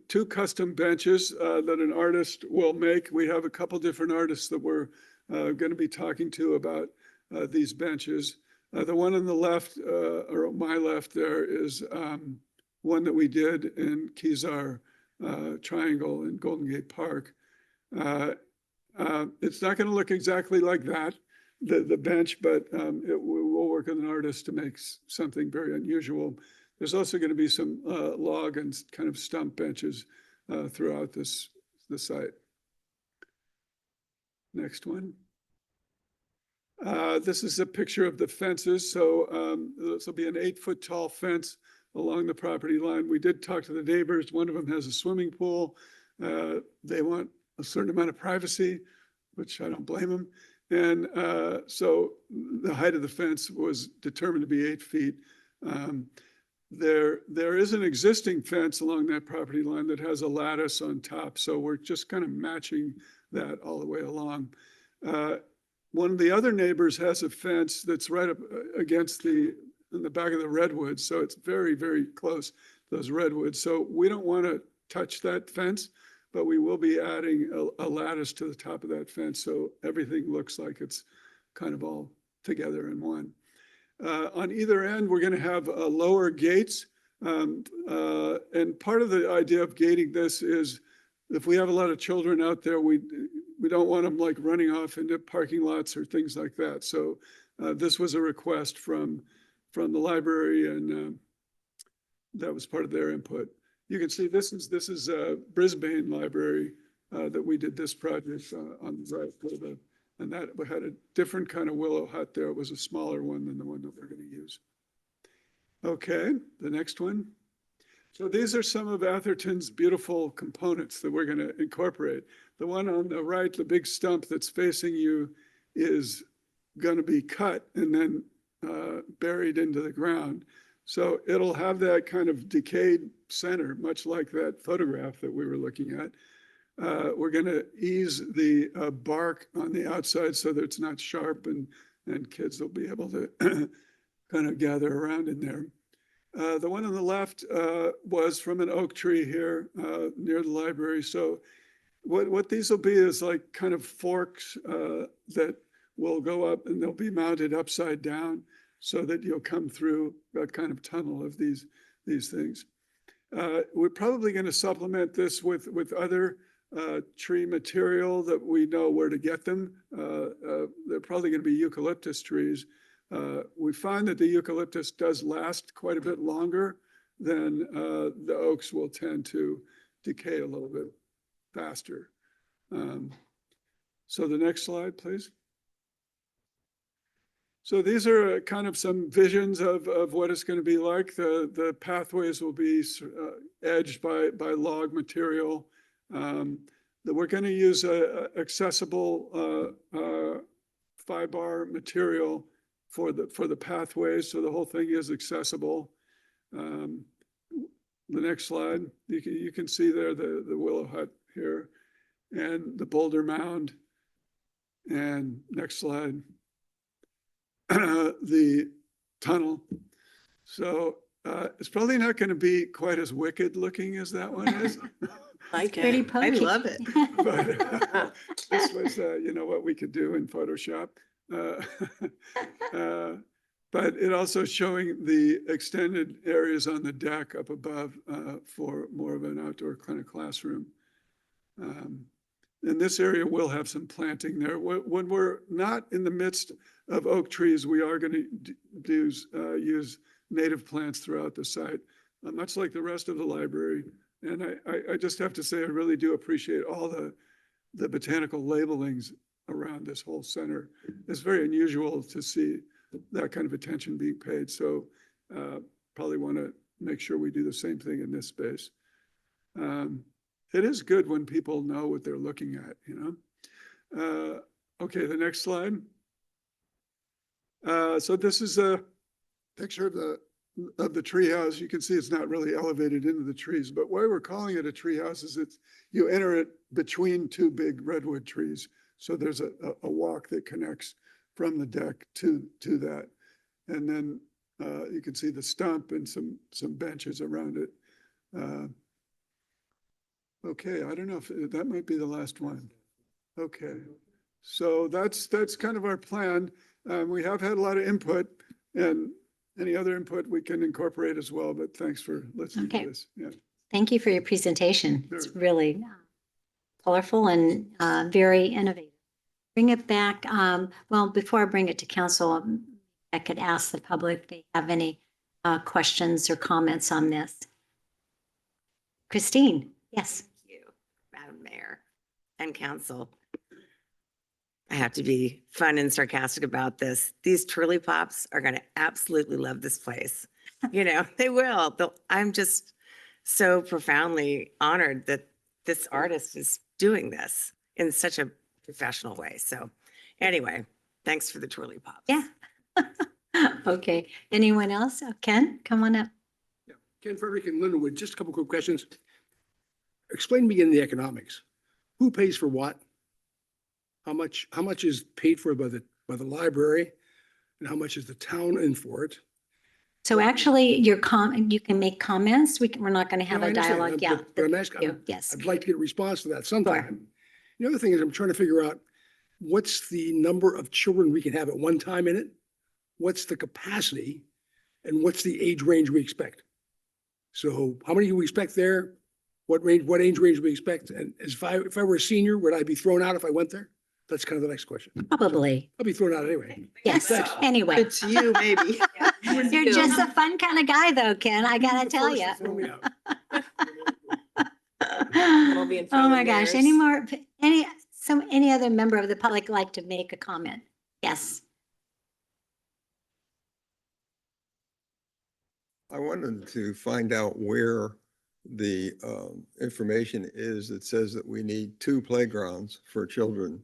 S13: two custom benches that an artist will make. We have a couple different artists that we're going to be talking to about these benches. The one on the left, or my left there, is one that we did in Kezar Triangle in Golden Gate Park. It's not going to look exactly like that, the bench, but we'll work with an artist to make something very unusual. There's also going to be some log and kind of stump benches throughout the site. Next one. This is a picture of the fences. So this will be an 8-foot tall fence along the property line. We did talk to the neighbors. One of them has a swimming pool. They want a certain amount of privacy, which I don't blame them. And so the height of the fence was determined to be 8 feet. There is an existing fence along that property line that has a lattice on top. So we're just kind of matching that all the way along. One of the other neighbors has a fence that's right up against in the back of the redwoods. So it's very, very close to those redwoods. So we don't want to touch that fence, but we will be adding a lattice to the top of that fence. So everything looks like it's kind of all together in one. On either end, we're going to have lower gates. And part of the idea of gating this is if we have a lot of children out there, we don't want them like running off into parking lots or things like that. So this was a request from the library, and that was part of their input. You can see this is Brisbane Library that we did this project on the right. And that had a different kind of willow hut there. It was a smaller one than the one that we're going to use. Okay, the next one. So these are some of Atherton's beautiful components that we're going to incorporate. The one on the right, the big stump that's facing you, is going to be cut and then buried into the ground. So it'll have that kind of decayed center, much like that photograph that we were looking at. We're going to ease the bark on the outside so that it's not sharp, and kids will be able to kind of gather around in there. The one on the left was from an oak tree here near the library. So what these will be is like kind of forks that will go up, and they'll be mounted upside down so that you'll come through a kind of tunnel of these things. We're probably going to supplement this with other tree material that we know where to get them. They're probably going to be eucalyptus trees. We find that the eucalyptus does last quite a bit longer than the oaks will tend to decay a little bit faster. So the next slide, please. So these are kind of some visions of what it's going to be like. The pathways will be edged by log material. That we're going to use accessible 5-bar material for the pathways, so the whole thing is accessible. The next slide, you can see there the willow hut here and the boulder mound. And next slide, the tunnel. So it's probably not going to be quite as wicked looking as that one is.
S7: Like
S1: Pretty
S7: it.
S3: I
S1: pokey.
S3: love it.
S13: But this was, what we could do in Photoshop. But it also showing the extended areas on the deck up above for more of an outdoor kind of classroom. And this area will have some planting there. When we're not in the midst of oak trees, we are going to use native plants throughout the site, much like the rest of the library. And I just have to say, I really do appreciate all the botanical labelings around this whole center. It's very unusual to see that kind of attention being paid. So probably want to make sure we do the same thing in this space. It is good when people know what they're looking at, Okay, the next slide. So this is a picture of the treehouse. You can see it's not really elevated into the trees, but why we're calling it a treehouse is you enter it between two big redwood trees. So there's a walk that connects from the deck to that. And then you can see the stump and some benches around it. Okay, I don't know if that might be the last one. Okay, so that's kind of our plan. We have had a lot of input, and any other input we can incorporate as well, but thanks for listening to
S1: Okay.
S13: this. Yeah.
S1: Thank you for your presentation. It's
S13: Sure.
S1: really colorful and very innovative. Bring it back. Well, before I bring it to council, I could ask the public if they have any questions or comments on this. Christine, yes.
S14: Thank you, Madam Mayor and Council. I have to be fun and sarcastic about this. These Twirly Pops are going to absolutely love this place. You know, they will. I'm just so profoundly honored that this artist is doing this in such a professional way. So anyway, thanks for the Twirly Pops.
S1: Yeah. Okay. Anyone else? Ken, come on up.
S15: Ken Frederick and Lindenwood, just a couple quick questions. Explain to me again the economics. Who pays for what? How much is paid for by the library? And how much is the town in for it?
S1: So actually, you can make comments. We're not going to have
S15: No, I
S1: a
S15: understand,
S1: dialogue. Yeah.
S15: but I'm asking,
S1: Yes.
S15: I'd like to get a response to that sometime. The other thing is I'm trying to figure out what's the number of children we can have at one time in it? What's the capacity? And what's the age range we expect? So how many do we expect there? What age range do we expect? And if I were a senior, would I be thrown out if I went there? That's kind of the next question.
S1: Probably.
S15: I'll be thrown out anyway.
S1: Yes.
S15: Thanks.
S1: Anyway.
S3: It's you, maybe.
S1: You're just a fun kind of guy though, Ken. I gotta tell you.
S15: Throw me out.
S7: We'll be in front
S1: Oh
S7: of
S1: my
S7: the
S1: gosh.
S7: mirrors.
S1: Any other member of the public like to make a comment? Yes.
S16: I wanted to find out where the information is that says that we need 2 playgrounds for children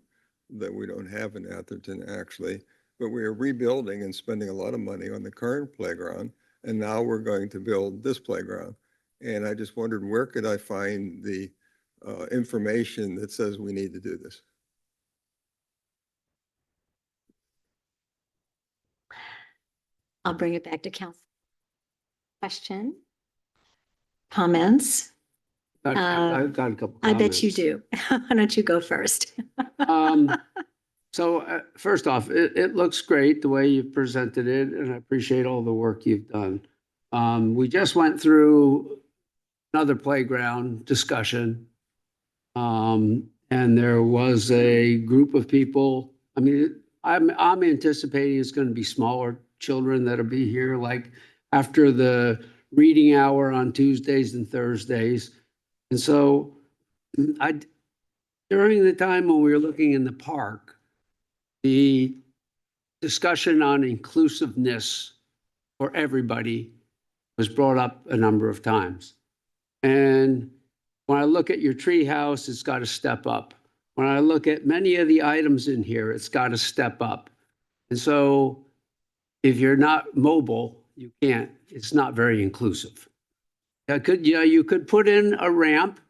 S16: that we don't have in Atherton actually, but we are rebuilding and spending a lot of money on the current playground. And now we're going to build this playground. And I just wondered, where could I find the information that says we need to do this?
S1: I'll bring it back to council. Question? Comments?
S9: I've got a couple.
S1: I bet you
S9: comments.
S1: do. Why don't you go first?
S9: So first off, it looks great the way you've presented it, and I appreciate all the work you've done. We just went through another playground discussion. And there was a group of people, I mean, I'm anticipating it's going to be smaller children that'll be here, like after the reading hour on Tuesdays and Thursdays. And so during the time when we were looking in the park, the discussion on inclusiveness for everybody was brought up a number of times. And when I look at your tree house, it's got to step up. When I look at many of the items in here, it's got to step up. And so if you're not mobile, you can't, it's not very inclusive. You could put in a ramp.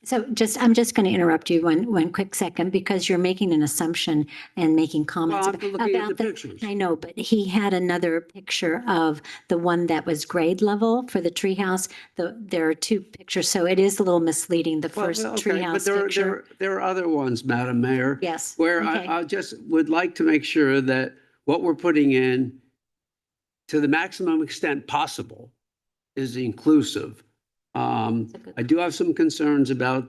S1: So I'm just going to interrupt you one quick second because you're making an assumption and making comments
S9: Well, I'm looking at the pictures.
S1: I know, but he had another picture of the one that was grade level for the treehouse. There are 2 pictures, so it is a little misleading, the first
S9: But
S1: treehouse picture.
S9: there are other ones, Madam Mayor.
S1: Yes.
S9: Where
S1: okay.
S9: I just would like to make sure that what we're putting in to the maximum extent possible is inclusive. I do have some concerns about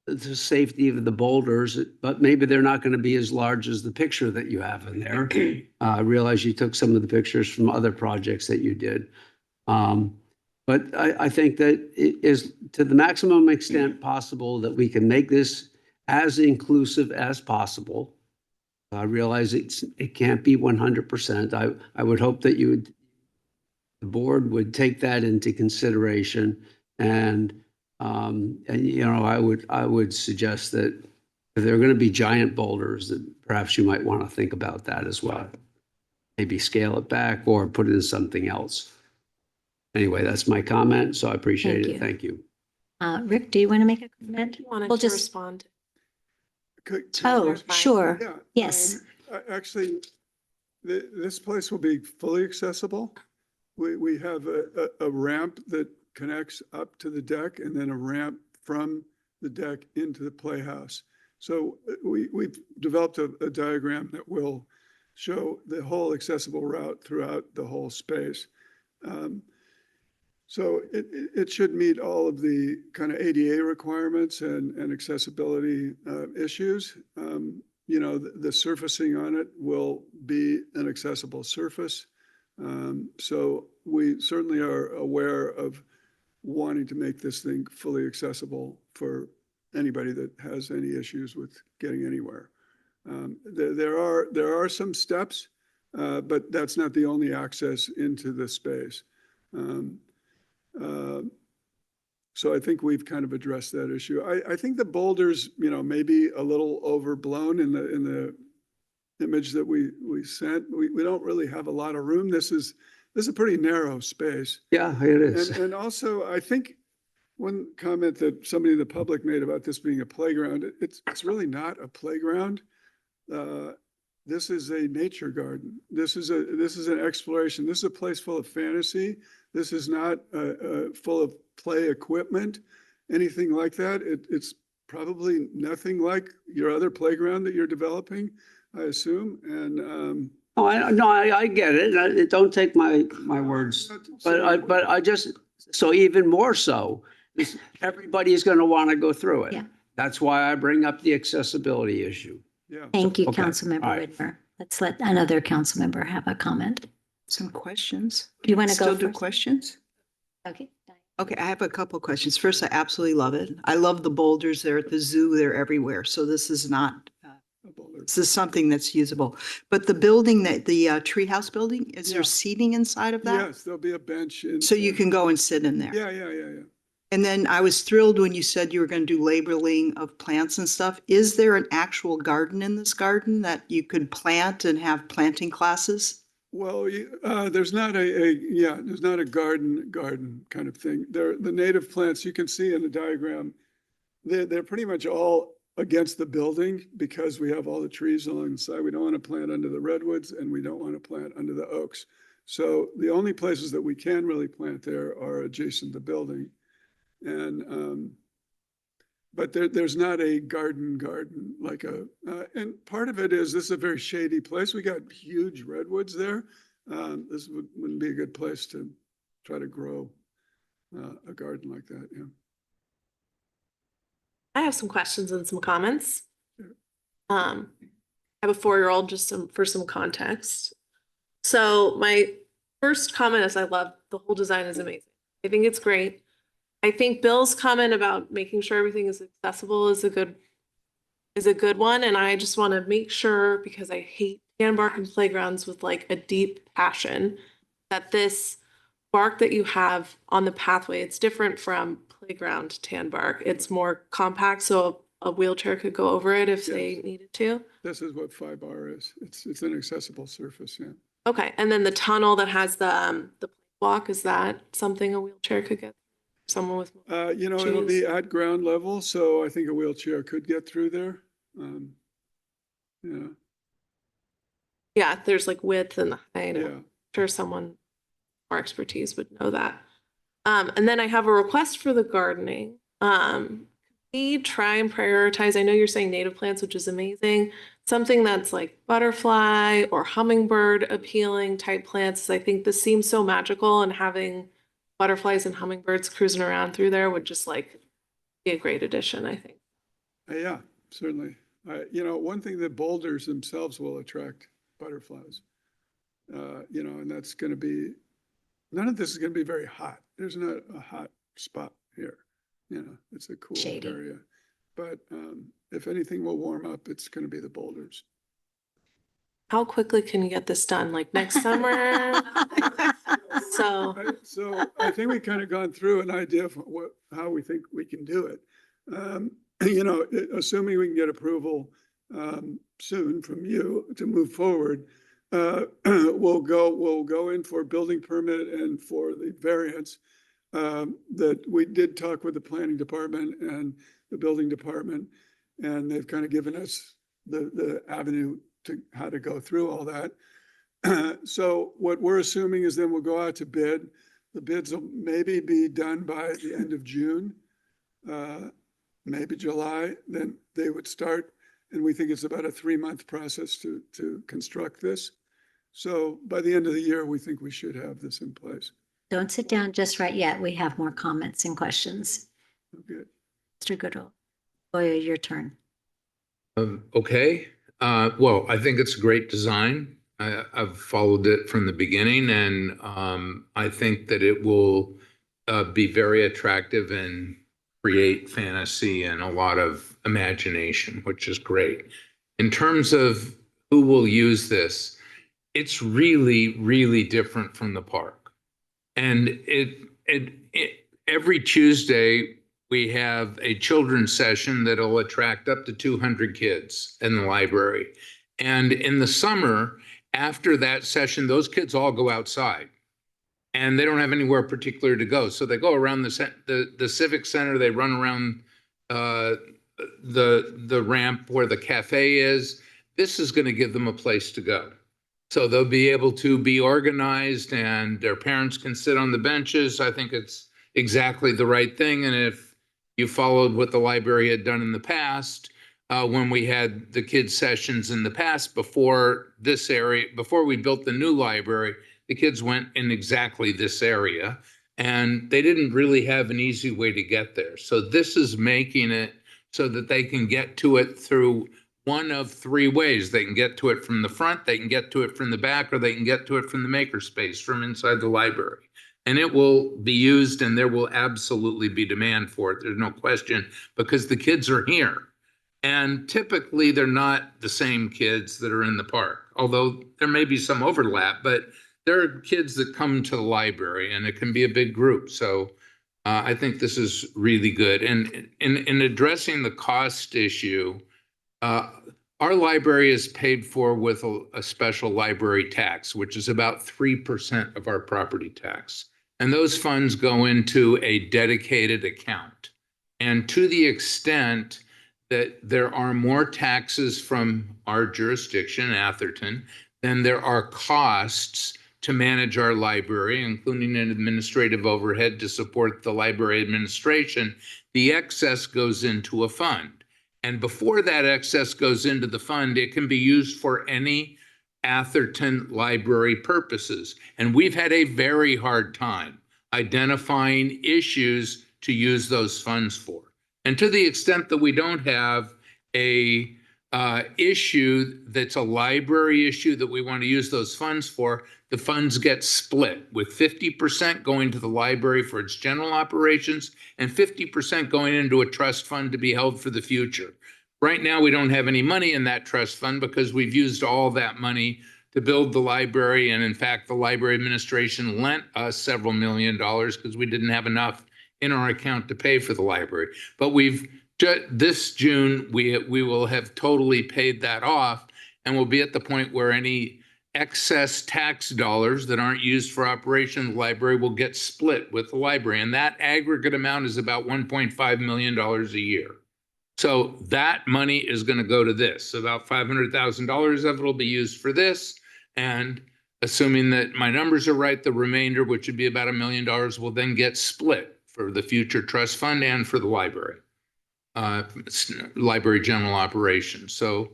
S9: the safety of the boulders, but maybe they're not going to be as large as the picture that you have in there. I realize you took some of the pictures from other projects that you did. But I think that it is to the maximum extent possible that we can make this as inclusive as possible. I realize it can't be 100%. I would hope that the board would take that into consideration. And you know, I would suggest that if there are going to be giant boulders, that perhaps you might want to think about that as well. Maybe scale it back or put it in something else. Anyway, that's my comment, so I appreciate it. Thank you.
S1: Rick, do you want to make a comment?
S7: Wanted
S1: We'll
S7: to
S1: just-
S7: respond.
S1: Oh, sure.
S13: Yeah.
S1: Yes.
S13: Actually, this place will be fully accessible. We have a ramp that connects up to the deck and then a ramp from the deck into the playhouse. So we've developed a diagram that will show the whole accessible route throughout the whole space. So it should meet all of the kind of ADA requirements and accessibility issues. You know, the surfacing on it will be an accessible surface. So we certainly are aware of wanting to make this thing fully accessible for anybody that has any issues with getting anywhere. There are some steps, but that's not the only access into the space. So I think we've kind of addressed that issue. I think the boulders, you know, maybe a little overblown in the image that we sent. We don't really have a lot of room. This is a pretty narrow space.
S9: Yeah, it is.
S13: And also, I think one comment that somebody in the public made about this being a playground, it's really not a playground. This is a nature garden. This is an exploration. This is a place full of fantasy. This is not full of play equipment, anything like that. It's probably nothing like your other playground that you're developing, I assume. And
S9: Oh, I get it. Don't take my words, but I just, so even more so, everybody is going to want to go through it.
S1: Yeah.
S9: That's why I bring up the accessibility issue.
S13: yeah.
S1: Thank you,
S9: Okay.
S1: Councilmember
S9: All right.
S1: Whitmer. Let's let another council member have a comment.
S3: Some questions.
S1: You want to go
S3: Still do
S1: first?
S3: questions?
S1: Okay.
S3: Okay, I have a couple of questions. First, I absolutely love it. I love the boulders. They're at the zoo. They're everywhere. So this is not, this is something that's usable. But the building the treehouse building, is
S13: Yeah.
S3: there seating inside of that?
S13: Yes, there'll be a bench. In,
S3: So you can go and sit in there?
S13: Yeah.
S3: And then I was thrilled when you said you were going to do labeling of plants and stuff. Is there an actual garden in this garden that you could plant and have planting classes?
S13: Well, there's not there's not a garden kind of thing. The native plants you can see in the diagram, they're pretty much all against the building because we have all the trees along the side. We don't want to plant under the redwoods and we don't want to plant under the oaks. So the only places that we can really plant there are adjacent to the building. And, but there's not a garden like and part of it is this is a very shady place. We got huge redwoods there. This wouldn't be a good place to try to grow a garden like that. Yeah.
S7: I have some questions and some comments. I have a 4-year-old, just for some context. So my first comment is I love the whole design is amazing. I think it's great. I think Bill's comment about making sure everything is accessible is a good one. And I just want to make sure, because I hate tan bark and playgrounds with like a deep passion, that this bark that you have on the pathway, it's different from playground tan bark. It's more compact, so a wheelchair could go over it if they needed to.
S13: This is what 5R is. It's an accessible surface. Yeah.
S7: Okay, and then the tunnel that has the walk, is that something a wheelchair could get? Someone with
S13: It'll be at ground level, so I think a wheelchair could get through there. Yeah.
S7: Yeah, there's like width and height.
S13: Yeah.
S7: I'm sure someone more expertise would know that. And then I have a request for the gardening. We try and prioritize, I know you're saying native plants, which is amazing. Something that's like butterfly or hummingbird appealing type plants. I think this seems so magical, and having butterflies and hummingbirds cruising around through there would just like be a great addition, I think.
S13: Yeah, certainly. One thing that boulders themselves will attract butterflies. And that's going to be, none of this is going to be very hot. There's not a hot spot here. It's a cool
S1: Shady.
S13: area. But if anything will warm up, it's going to be the boulders.
S7: How quickly can you get this done? Like next summer? So
S13: I think we kind of gone through an idea of how we think we can do it. Assuming we can get approval soon from you to move forward, we'll go in for building permit and for the variance. That we did talk with the planning department and the building department, and they've kind of given us the avenue to how to go through all that. So what we're assuming is then we'll go out to bid. The bids will maybe be done by the end of June, maybe July, then they would start. And we think it's about a 3-month process to construct this. So by the end of the year, we think we should have this in place.
S1: Don't sit down just right yet. We have more comments and questions.
S13: Okay.
S1: Mr. Goodall, Goya, your turn.
S6: Okay, well, I think it's a great design. I've followed it from the beginning, and I think that it will be very attractive and create fantasy and a lot of imagination, which is great. In terms of who will use this, it's really, really different from the park. And every Tuesday, we have a children's session that'll attract up to 200 kids in the library. And in the summer, after that session, those kids all go outside and they don't have anywhere particular to go. So they go around the Civic Center, they run around the ramp where the cafe is. This is going to give them a place to go. So they'll be able to be organized and their parents can sit on the benches. I think it's exactly the right thing. And if you followed what the library had done in the past, when we had the kids sessions in the past before this area, before we built the new library, the kids went in exactly this area and they didn't really have an easy way to get there. So this is making it so that they can get to it through one of 3 ways. They can get to it from the front, they can get to it from the back, or they can get to it from the makerspace from inside the library. And it will be used and there will absolutely be demand for it. There's no question, because the kids are here. And typically they're not the same kids that are in the park, although there may be some overlap, but there are kids that come to the library and it can be a big group. So I think this is really good. And in addressing the cost issue, our library is paid for with a special library tax, which is about 3% of our property tax. And those funds go into a dedicated account. And to the extent that there are more taxes from our jurisdiction, Atherton, than there are costs to manage our library, including an administrative overhead to support the library administration, the excess goes into a fund. And before that excess goes into the fund, it can be used for any Atherton library purposes. And we've had a very hard time identifying issues to use those funds for. And to the extent that we don't have a issue that's a library issue that we want to use those funds for, the funds get split, with 50% going to the library for its general operations and 50% going into a trust fund to be held for the future. Right now, we don't have any money in that trust fund because we've used all that money to build the library. And in fact, the library administration lent us several $1 million because we didn't have enough in our account to pay for the library. But this June, we will have totally paid that off, and we'll be at the point where any excess tax dollars that aren't used for operation of the library will get split with the library. And that aggregate amount is about $1.5 million a year. So that money is going to go to this. About $500,000 of it will be used for this. And assuming that my numbers are right, the remainder, which would be about $1 million, will then get split for the future trust fund and for the library, library general operations. So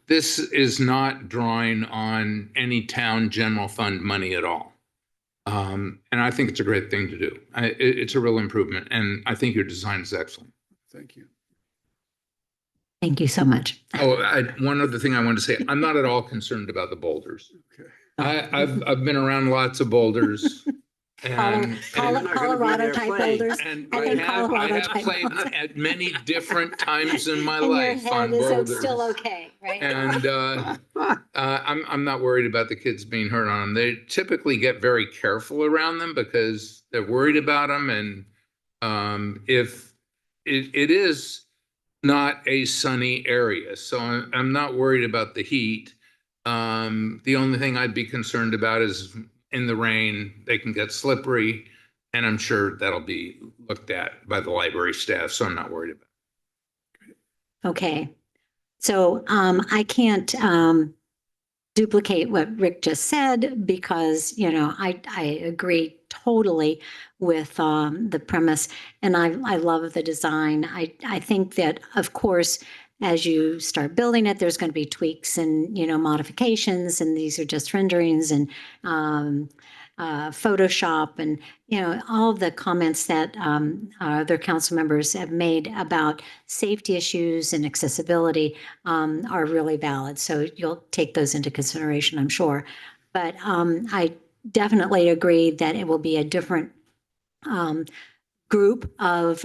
S6: this is not drawing on any town general fund money at all. And I think it's a great thing to do. It's a real improvement. And I think your design is excellent.
S13: Thank you.
S1: Thank you so much.
S6: Oh, one other thing I wanted to say, I'm not at all concerned about the boulders.
S13: Okay.
S6: I've been around lots of boulders.
S1: Colorado type boulders.
S6: And
S1: I
S6: I
S1: think
S6: have
S1: Colorado type
S6: played
S1: boulders.
S6: at many different times in my
S1: In your
S6: life on
S1: head, so
S6: boulders.
S1: it's still okay, right?
S6: And I'm not worried about the kids being hurt on them. They typically get very careful around them because they're worried about them. And if it is not a sunny area, so I'm not worried about the heat. The only thing I'd be concerned about is in the rain, they can get slippery, and I'm sure that'll be looked at by the library staff, so I'm not worried about it.
S1: Okay. So I can't duplicate what Rick just said because, I agree totally with the premise. And I love the design. I think that, of course, as you start building it, there's going to be tweaks and, modifications, and these are just renderings and Photoshop and, all of the comments that other council members have made about safety issues and accessibility are really valid. So you'll take those into consideration, I'm sure. But I definitely agree that it will be a different group of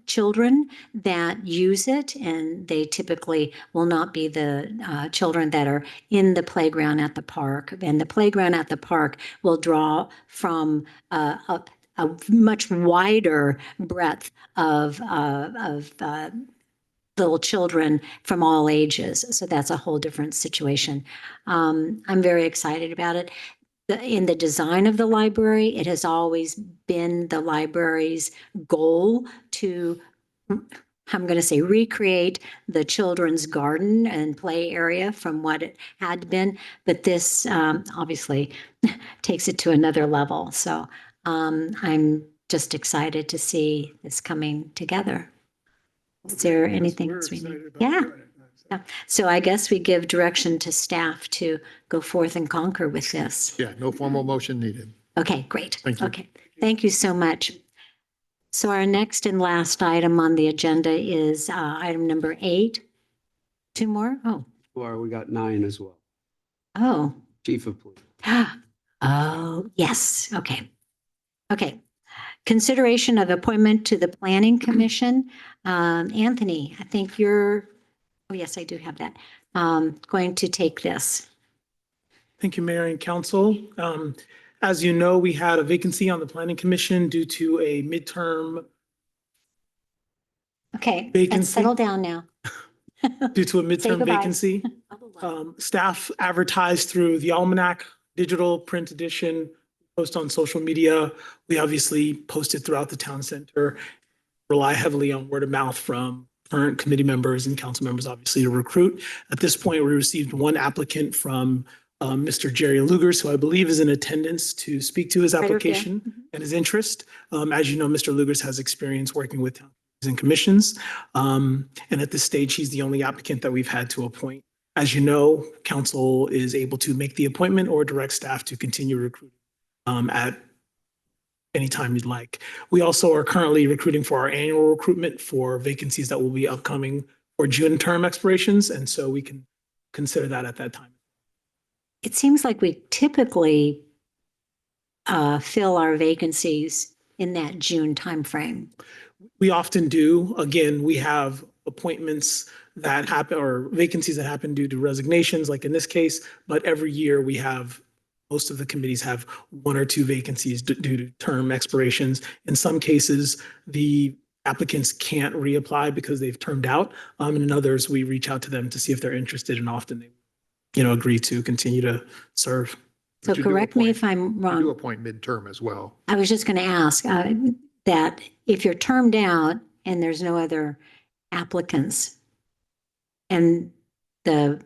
S1: children that use it, and they typically will not be the children that are in the playground at the park. And the playground at the park will draw from a much wider breadth of little children from all ages. So that's a whole different situation. I'm very excited about it. In the design of the library, it has always been the library's goal to, I'm going to say, recreate the children's garden and play area from what it had been. But this obviously takes it to another level. So I'm just excited to see this coming together. Is there anything else we need? Yeah. Yeah. So I guess we give direction to staff to go forth and conquer with this.
S5: Yeah, no formal motion needed.
S1: Okay, great.
S5: Thank you.
S1: Okay, thank you so much. So our next and last item on the agenda is item number 8. 2 more? Oh,
S9: Or we got 9 as well.
S1: oh.
S9: Chief of Police.
S1: Oh, yes. Okay. Okay. Consideration of appointment to the Planning Commission. Anthony, I think you're, oh, yes, I do have that. Going to take this.
S2: Thank you, Mayor and Council. As you know, we had a vacancy on the Planning Commission due to a midterm,
S1: Okay,
S2: Vacancy.
S1: let's settle down now.
S2: due to a
S1: Say
S2: midterm
S1: goodbye.
S2: vacancy. Staff advertised through the Almanac, digital, print edition, post on social media. We obviously posted throughout the town center, rely heavily on word of mouth from current committee members and council members, obviously, to recruit. At this point, we received 1 applicant from Mr. Jerry Lugers, who I believe is in attendance to speak to his
S1: Right over there.
S2: application and his interest. As you know, Mr. Lugers has experience working with towns and commissions. And at this stage, he's the only applicant that we've had to appoint. As you know, council is able to make the appointment or direct staff to continue recruiting at any time you'd like. We also are currently recruiting for our annual recruitment for vacancies that will be upcoming for June term expirations. And so we can consider that at that time.
S1: It seems like we typically fill our vacancies in that June timeframe.
S2: We often do. Again, we have appointments that happen or vacancies that happen due to resignations, like in this case, but every year we have, most of the committees have 1 or 2 vacancies due to term expirations. In some cases, the applicants can't reapply because they've termed out. And in others, we reach out to them to see if they're interested, and often they, agree to continue to serve.
S1: So
S5: But you do
S1: correct me
S5: appoint-
S1: if I'm
S5: You do
S1: wrong.
S5: appoint midterm as well.
S1: I was just going to ask that if you're termed out and there's no other applicants and the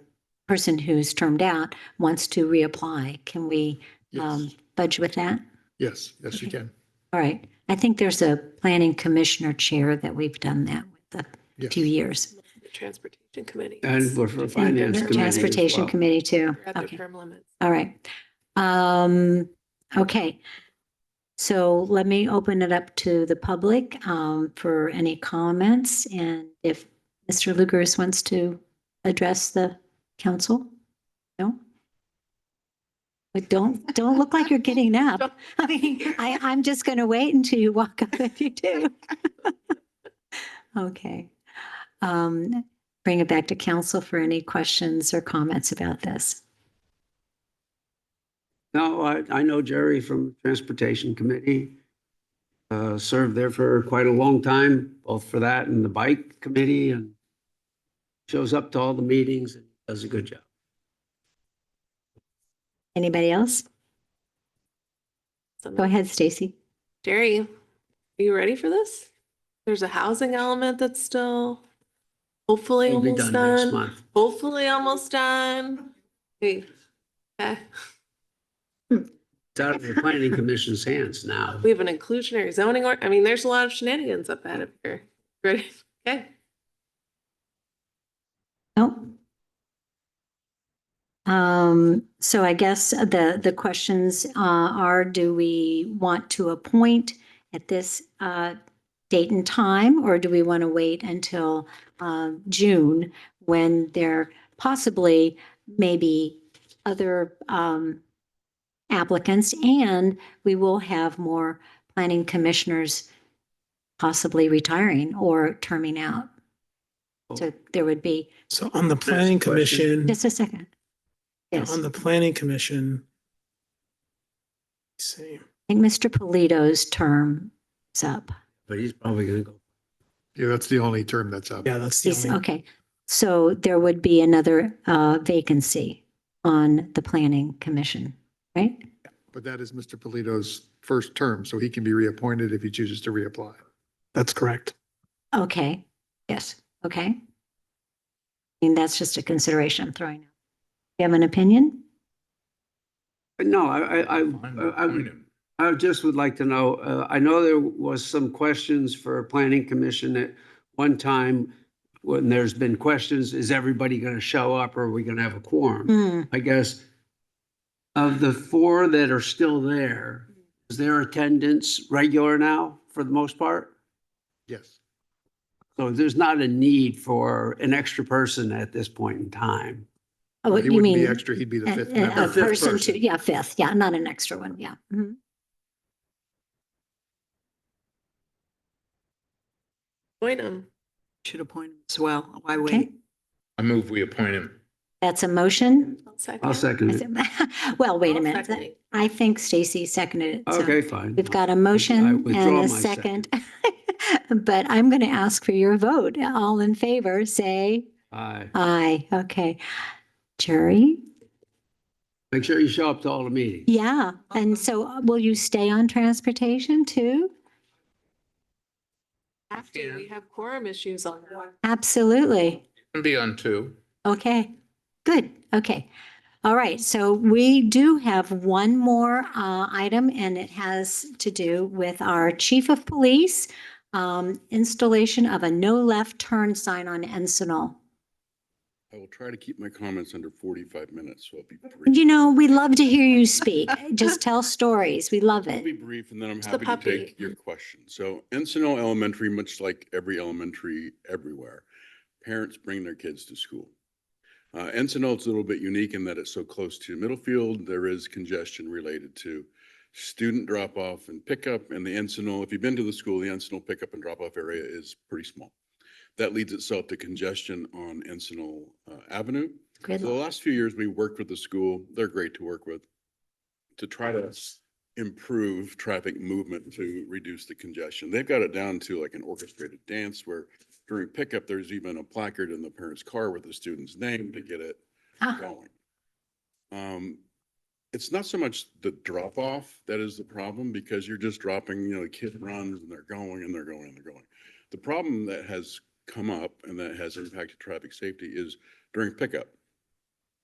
S1: person who's termed out wants to reapply, can we
S5: Yes,
S1: budge with that?
S5: yes, you
S1: Okay.
S5: can.
S1: All right. I think there's a planning commissioner chair that we've done that with a
S5: Yes.
S1: few years.
S7: The Transportation Committee.
S9: And for
S1: And
S9: Finance
S1: the
S9: Committee as
S1: Transportation
S9: well.
S1: Committee too.
S7: We're at the
S1: Okay.
S7: term limits.
S1: All right. Okay. So let me open it up to the public for any comments. And if Mr. Lugers wants to address the council? No? But don't look like you're getting up. I mean, I'm just going to wait until you walk up if you do. Okay. Bring it back to council for any questions or comments about this.
S9: No, I know Jerry from Transportation Committee. Served there for quite a long time, both for that and the Bike Committee, and shows up to all the meetings and does a good job.
S1: Anybody else? Go ahead, Stacy.
S7: Jerry, are you ready for this? There's a housing element that's still hopefully
S9: It'll be
S7: almost
S9: done next
S7: done.
S9: month.
S7: Hopefully almost done. Hey, okay.
S9: It's out of the planning commission's hands now.
S7: We have an inclusionary zoning or, I mean, there's a lot of shenanigans up ahead of here. Ready? Okay.
S1: Nope. So I guess the questions are, do we want to appoint at this date and time, or do we want to wait until June when there possibly maybe other applicants, and we will have more planning commissioners possibly retiring or terming out. So there would be,
S2: So on the planning commission,
S1: just a second. Yes,
S2: on
S1: I
S2: the planning commission. Let's see.
S1: think Mr. Polito's term is up.
S9: But he's probably gonna go.
S5: Yeah, that's the only term that's up.
S2: Yeah, that's the
S1: He's,
S2: only,
S1: okay, so there would be another vacancy on the planning commission, right?
S5: But that is Mr. Polito's first term, so he can be reappointed if he chooses to reapply.
S2: that's correct.
S1: Okay, yes, okay. I mean, that's just a consideration I'm throwing out. You have an opinion?
S9: No,
S6: Appoint him.
S9: I just would like to know, I know there was some questions for a planning commission at one time. When there's been questions, is everybody going to show up or are we going to have a quorum?
S1: Hmm,
S9: I guess of the 4 that are still there, is their attendance regular now for the most part?
S5: Yes.
S9: So there's not a need for an extra person at this point in time.
S1: oh,
S5: He
S1: you
S5: wouldn't be
S1: mean
S5: extra, he'd be the fifth
S1: a
S5: member.
S9: fifth
S1: person
S9: person.
S1: to, yeah, fifth, yeah, not an extra one, yeah. Mhm.
S7: Join them.
S3: Should appoint him as well. Why
S1: Okay,
S3: wait?
S6: I move we appoint him.
S1: that's a motion.
S9: I'll second it.
S1: Well, wait a
S7: I'll
S1: minute.
S7: second it.
S1: I think Stacy seconded it. so
S9: Okay, fine.
S1: We've got a
S9: I
S1: motion
S9: withdraw
S1: and
S9: my
S1: a second. But I'm going to ask for your vote. All in favor, say
S9: Aye.
S1: aye. Okay. Jerry?
S9: Make sure you show up to all the meetings.
S1: Yeah. And so will you stay on transportation too?
S7: Have to, we have quorum issues on that.
S1: Absolutely.
S6: Can be on 2.
S1: Okay, good. Okay. All right. So we do have one more item, and it has to do with our chief of police, installation of a no left turn sign on Encinal.
S17: I will try to keep my comments under 45 minutes, so I'll be brief.
S1: You know, we love to hear you speak. Just tell stories. We love
S17: I'll be
S1: it.
S17: brief, and then I'm
S7: the
S17: happy to
S7: puppy.
S17: take your questions. So Encinal Elementary, much like every elementary everywhere, parents bring their kids to school. Encinal is a little bit unique in that it's so close to Middlefield. There is congestion related to student drop-off and pickup, and the Encinal, if you've been to the school, the Encinal pickup and drop-off area is pretty small. That leads itself to congestion on Encinal Avenue.
S1: Good.
S17: So the last few years, we worked with the school, they're great to work with, to try to improve traffic movement to reduce the congestion. They've got it down to like an orchestrated dance where during pickup, there's even a placard in the parent's car with the student's name to get it
S1: Ah.
S17: going. It's not so much the drop off that is the problem, because you're just dropping, the kid runs and they're going and they're going and they're going. The problem that has come up and that has impacted traffic safety is during pickup,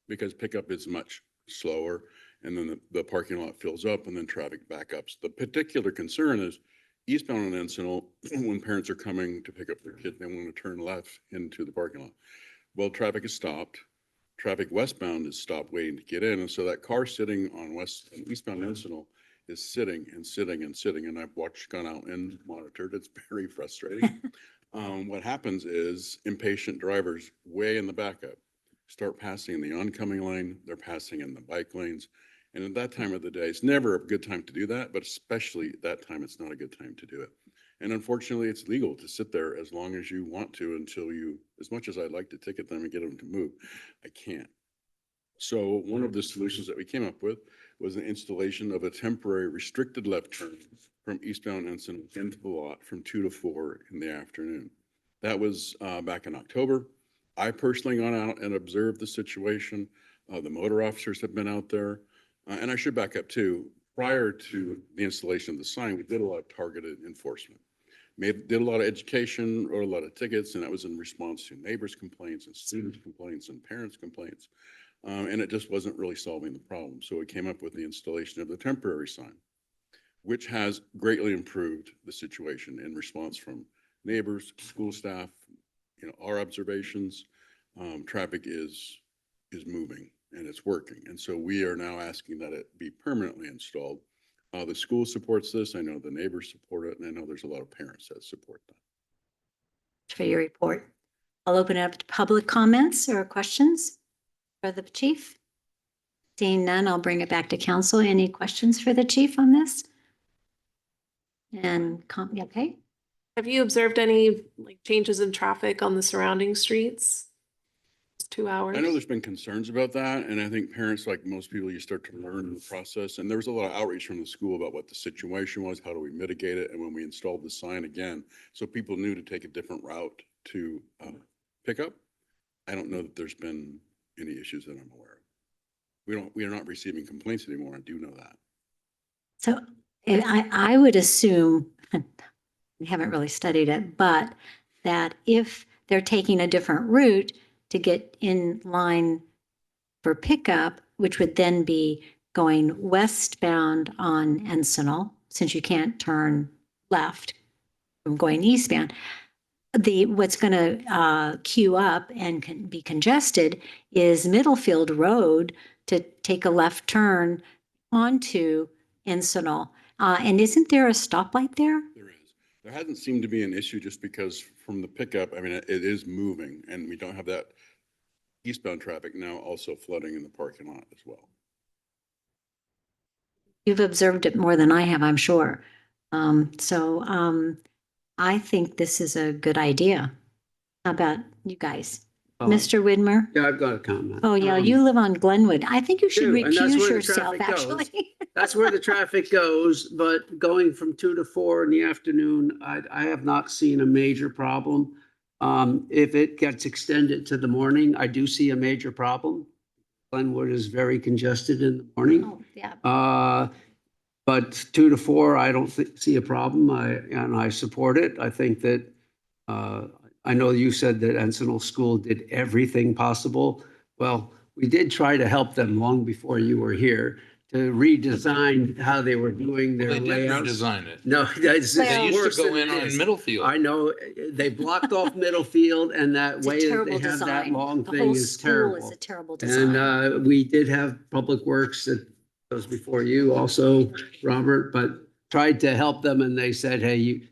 S17: because pickup is much slower and then the parking lot fills up and then traffic backups. The particular concern is eastbound on Encinal, when parents are coming to pick up their kid, they want to turn left into the parking lot. Well, traffic is stopped. Traffic westbound is stopped waiting to get in. And so that car sitting on eastbound Encinal is sitting and sitting and sitting. And I've gone out and monitored. It's very frustrating. What happens is impatient drivers way in the backup start passing in the oncoming lane. They're passing in the bike lanes. And at that time of the day, it's never a good time to do that, but especially at that time, it's not a good time to do it. And unfortunately, it's legal to sit there as long as you want to until as much as I'd like to ticket them and get them to move, I can't. So one of the solutions that we came up with was the installation of a temporary restricted left turn from eastbound Encinal into the lot from 2 to 4 in the afternoon. That was back in October. I personally gone out and observed the situation. The motor officers have been out there. And I should back up too. Prior to the installation of the sign, we did a lot of targeted enforcement. Did a lot of education, wrote a lot of tickets, and that was in response to neighbors' complaints and students' complaints and parents' complaints. And it just wasn't really solving the problem. So we came up with the installation of the temporary sign, which has greatly improved the situation in response from neighbors, school staff, our observations. Traffic is moving and it's working. And so we are now asking that it be permanently installed. The school supports this. I know the neighbors support it, and I know there's a lot of parents that support that.
S1: For your report. I'll open it up to public comments or questions for the chief. Seeing none, I'll bring it back to council. Any questions for the chief on this? And, okay,
S7: Have you observed any like changes in traffic on the surrounding streets? It's 2 hours.
S17: I know there's been concerns about that, and I think parents, like most people, you start to learn the process. And there was a lot of outreach from the school about what the situation was, how do we mitigate it, and when we installed the sign again, so people knew to take a different route to pick up. I don't know that there's been any issues that I'm aware of. We are not receiving complaints anymore. I do know that.
S1: so I would assume, we haven't really studied it, but that if they're taking a different route to get in line for pickup, which would then be going westbound on Encinal, since you can't turn left from going eastbound, what's going to queue up and can be congested is Middlefield Road to take a left turn onto Encinal. And isn't there a stoplight there?
S17: There is. There hasn't seemed to be an issue just because from the pickup, I mean, it is moving, and we don't have that eastbound traffic now also flooding in the parking lot as well.
S1: You've observed it more than I have, I'm sure. I think this is a good idea. How about you guys? Mr. Widmer?
S9: Yeah, I've got a comment.
S1: Oh, yeah, you live on Glenwood. I think you should
S9: do, and that's
S1: recuse
S9: where the
S1: yourself,
S9: traffic goes.
S1: actually.
S9: That's where the traffic goes, but going from 2 to 4 in the afternoon, I have not seen a major problem. If it gets extended to the morning, I do see a major problem. Glenwood is very congested in the morning.
S1: Oh, yeah.
S9: But 2 to 4, I don't see a problem. I support it. I think that, I know you said that Encinal School did everything possible. Well, we did try to help them long before you were here to redesign how they were doing their
S6: They did
S9: layouts.
S6: redesign it.
S9: No, that's
S6: They used
S9: worse
S6: to go
S9: than
S6: in
S9: it
S6: on
S9: is.
S6: Middlefield.
S9: I know, they blocked off Middlefield, and that
S1: It's a
S9: way that
S1: terrible
S9: they have that
S1: design.
S9: long
S1: The
S9: thing
S1: whole
S9: is
S1: school
S9: terrible.
S1: is a terrible design.
S9: And we did have Public Works that goes before you also, Robert, but tried to help them, and they said, hey,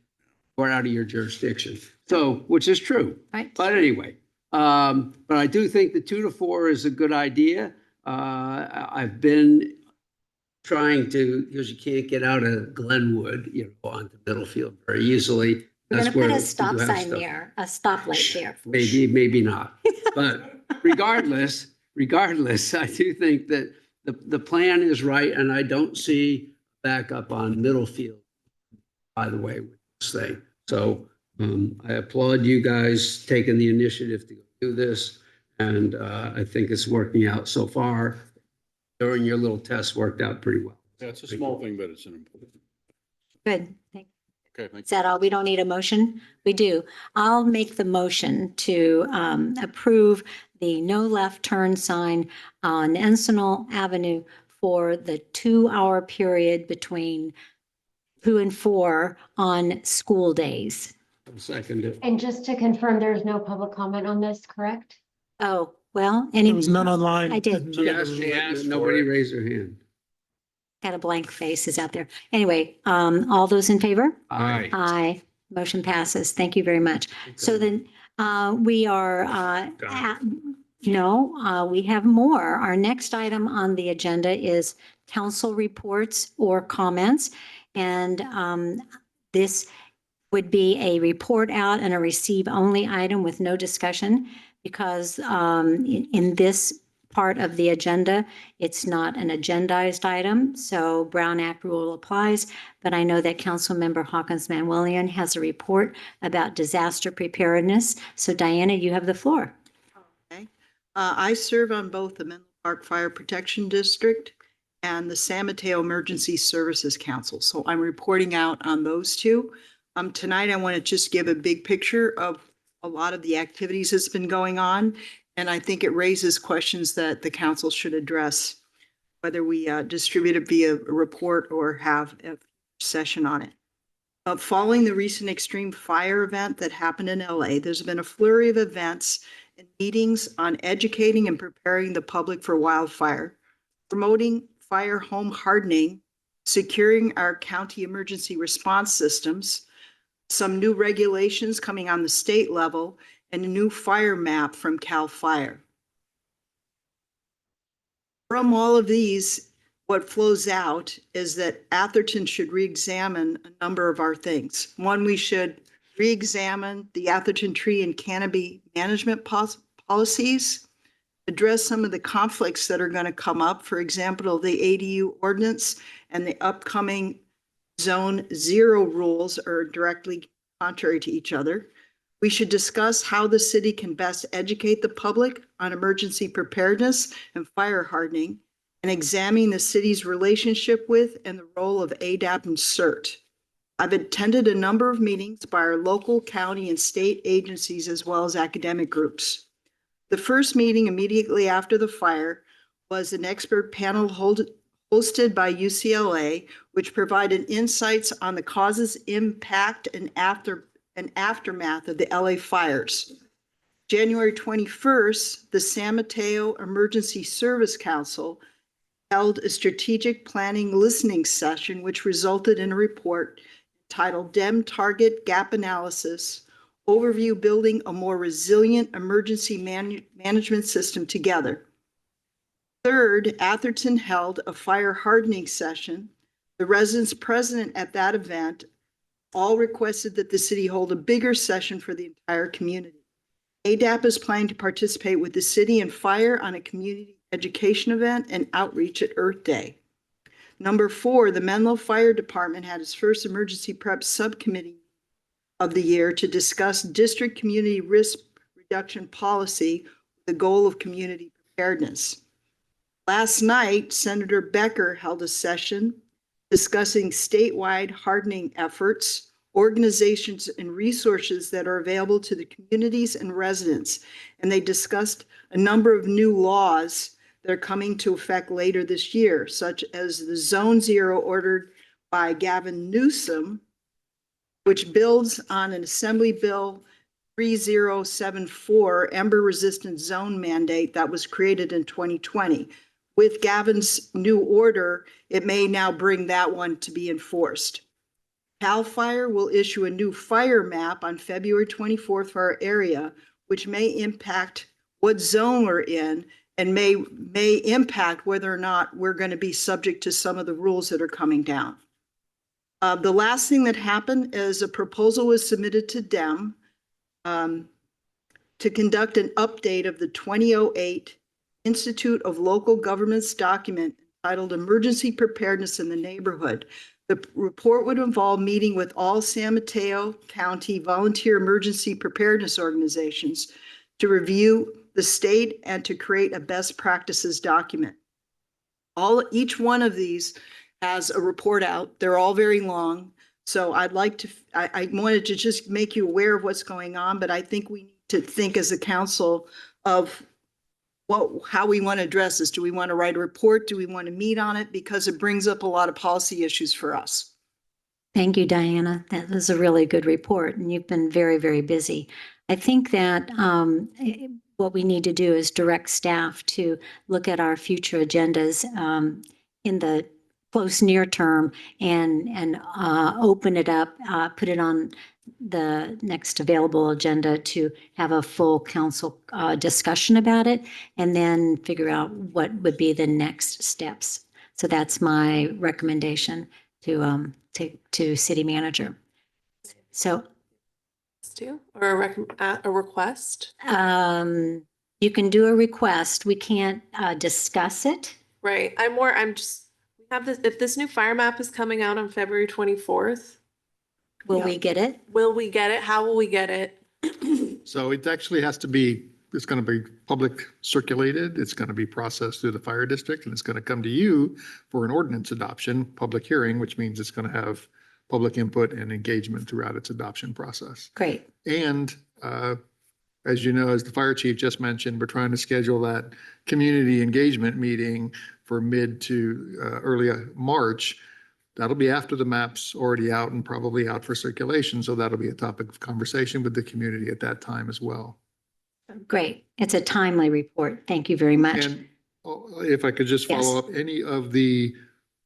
S9: we're out of your jurisdiction. So, which is true.
S1: Right.
S9: But anyway, but I do think the 2 to 4 is a good idea. I've been trying to, because you can't get out of Glenwood, onto Middlefield very easily.
S1: We're
S9: That's
S1: gonna
S9: where
S1: put a
S9: you
S1: stop
S9: have
S1: sign
S9: stuff.
S1: there, a stoplight there.
S9: Maybe, maybe not. But regardless, I do think that the plan is right, and I don't see backup on Middlefield, by the way, with this thing. So I applaud you guys taking the initiative to do this, and I think it's working out so far. During your little test, worked out pretty well.
S17: Yeah, it's a small thing, but it's an important.
S1: Good. Thank
S17: Okay, thank
S1: Is that all? We don't need a motion? We do. I'll make the motion to approve the no left turn sign on Encinal Avenue for the 2-hour period between 2 and 4 on school days.
S9: Second it.
S18: And just to confirm, there's no public comment on this, correct?
S1: Oh, well,
S2: There was none online.
S1: I did.
S9: She asked for it, nobody raised their hand.
S1: Got a blank face is out there. Anyway, all those in favor?
S6: Aye.
S1: Aye. Motion passes. Thank you very much. So then we are, we have more. Our next item on the agenda is council reports or comments. And this would be a report out and a receive only item with no discussion because in this part of the agenda, it's not an agendized item, so Brown Act rule applies. But I know that Councilmember Hawkins Manwillian has a report about disaster preparedness. So Diana, you have the floor.
S3: Okay. I serve on both the Menlo Park Fire Protection District and the San Mateo Emergency Services Council. So I'm reporting out on those two. Tonight, I want to just give a big picture of a lot of the activities that's been going on. And I think it raises questions that the council should address, whether we distribute it via a report or have a session on it. Following the recent extreme fire event that happened in LA, there's been a flurry of events and meetings on educating and preparing the public for wildfire, promoting fire home hardening, securing our county emergency response systems, some new regulations coming on the state level, and a new fire map from CAL FIRE. From all of these, what flows out is that Atherton should re-examine a number of our things. One, we should re-examine the Atherton tree and canopy management policies, address some of the conflicts that are going to come up, for example, the ADU ordinance and the upcoming Zone 0 rules are directly contrary to each other. We should discuss how the city can best educate the public on emergency preparedness and fire hardening, and examine the city's relationship with and the role of ADAP and CERT. I've attended a number of meetings by our local, county, and state agencies, as well as academic groups. The first meeting immediately after the fire was an expert panel hosted by UCLA, which provided insights on the causes, impact, and aftermath of the LA fires. January 21st, the San Mateo Emergency Service Council held a strategic planning listening session, which resulted in a report titled DEM Target Gap Analysis, Overview Building a More Resilient Emergency Management System Together. Third, Atherton held a fire hardening session. The residents present at that event all requested that the city hold a bigger session for the entire community. ADAP is planning to participate with the city and fire on a community education event and outreach at Earth Day. Number 4, the Menlo Fire Department had its first emergency prep subcommittee of the year to discuss district community risk reduction policy with the goal of community preparedness. Last night, Senator Becker held a session discussing statewide hardening efforts, organizations, and resources that are available to the communities and residents. And they discussed a number of new laws that are coming to effect later this year, such as the Zone 0 ordered by Gavin Newsom, which builds on an Assembly Bill 3074 ember-resistant zone mandate that was created in 2020. With Gavin's new order, it may now bring that one to be enforced. CAL FIRE will issue a new fire map on February 24th for our area, which may impact what zone we're in and may impact whether or not we're going to be subject to some of the rules that are coming down. The last thing that happened is a proposal was submitted to DEM to conduct an update of the 2008 Institute of Local Governments document titled Emergency Preparedness in the Neighborhood. The report would involve meeting with all San Mateo County volunteer emergency preparedness organizations to review the state and to create a best practices document. Each one of these has a report out. They're all very long. So I wanted to just make you aware of what's going on, but I think we need to think as a council of how we want to address this. Do we want to write a report? Do we want to meet on it? Because it brings up a lot of policy issues for us.
S1: Thank you, Diana. That was a really good report, and you've been very, very busy. I think that what we need to do is direct staff to look at our future agendas in the close near term and open it up, put it on the next available agenda to have a full council discussion about it, and then figure out what would be the next steps. So that's my recommendation to city manager. So
S7: or a request?
S1: You can do a request. We can't discuss it.
S7: Right. We have this, if this new fire map is coming out on February 24th.
S1: Will we get it?
S7: Will we get it? How will we get it?
S5: So it actually has to be, it's going to be public circulated. It's going to be processed through the fire district, and it's going to come to you for an ordinance adoption, public hearing, which means it's going to have public input and engagement throughout its adoption process.
S1: Great.
S5: And as you know, as the fire chief just mentioned, we're trying to schedule that community engagement meeting for mid to early March. That'll be after the map's already out and probably out for circulation. So that'll be a topic of conversation with the community at that time as well.
S1: Great. It's a timely report. Thank you very much.
S5: And if I could just follow up, any of the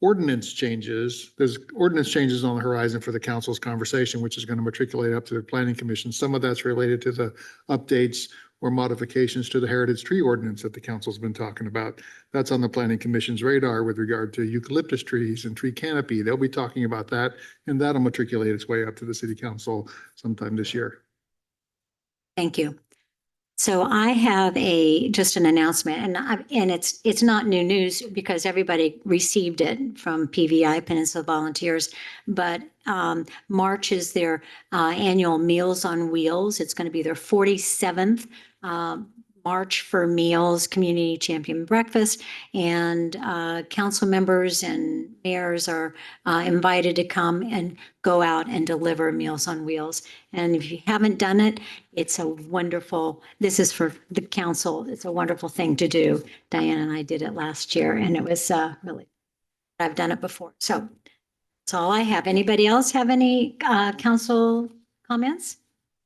S5: ordinance changes, there's ordinance changes on the horizon for the council's conversation, which is going to matriculate up to the planning commission. Some of that's related to the updates or modifications to the heritage tree ordinance that the council's been talking about. That's on the planning commission's radar with regard to eucalyptus trees and tree canopy. They'll be talking about that, and that'll matriculate its way up to the city council sometime this year.
S1: Thank you. So I have just an announcement, and it's not new news because everybody received it from PVI, Peninsula Volunteers. But March is their annual Meals on Wheels. It's going to be their 47th March for Meals Community Champion Breakfast, and council members and mayors are invited to come and go out and deliver Meals on Wheels. And if you haven't done it, it's a wonderful, this is for the council, it's a wonderful thing to do. Diane and I did it last year, and it was really, I've done it before. So that's all I have. Anybody else have any council comments,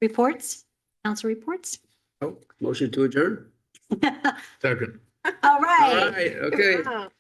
S1: reports, council reports?
S9: Oh, motion to adjourn?
S6: Second.
S1: All right.
S9: All right, okay.
S7: Wow.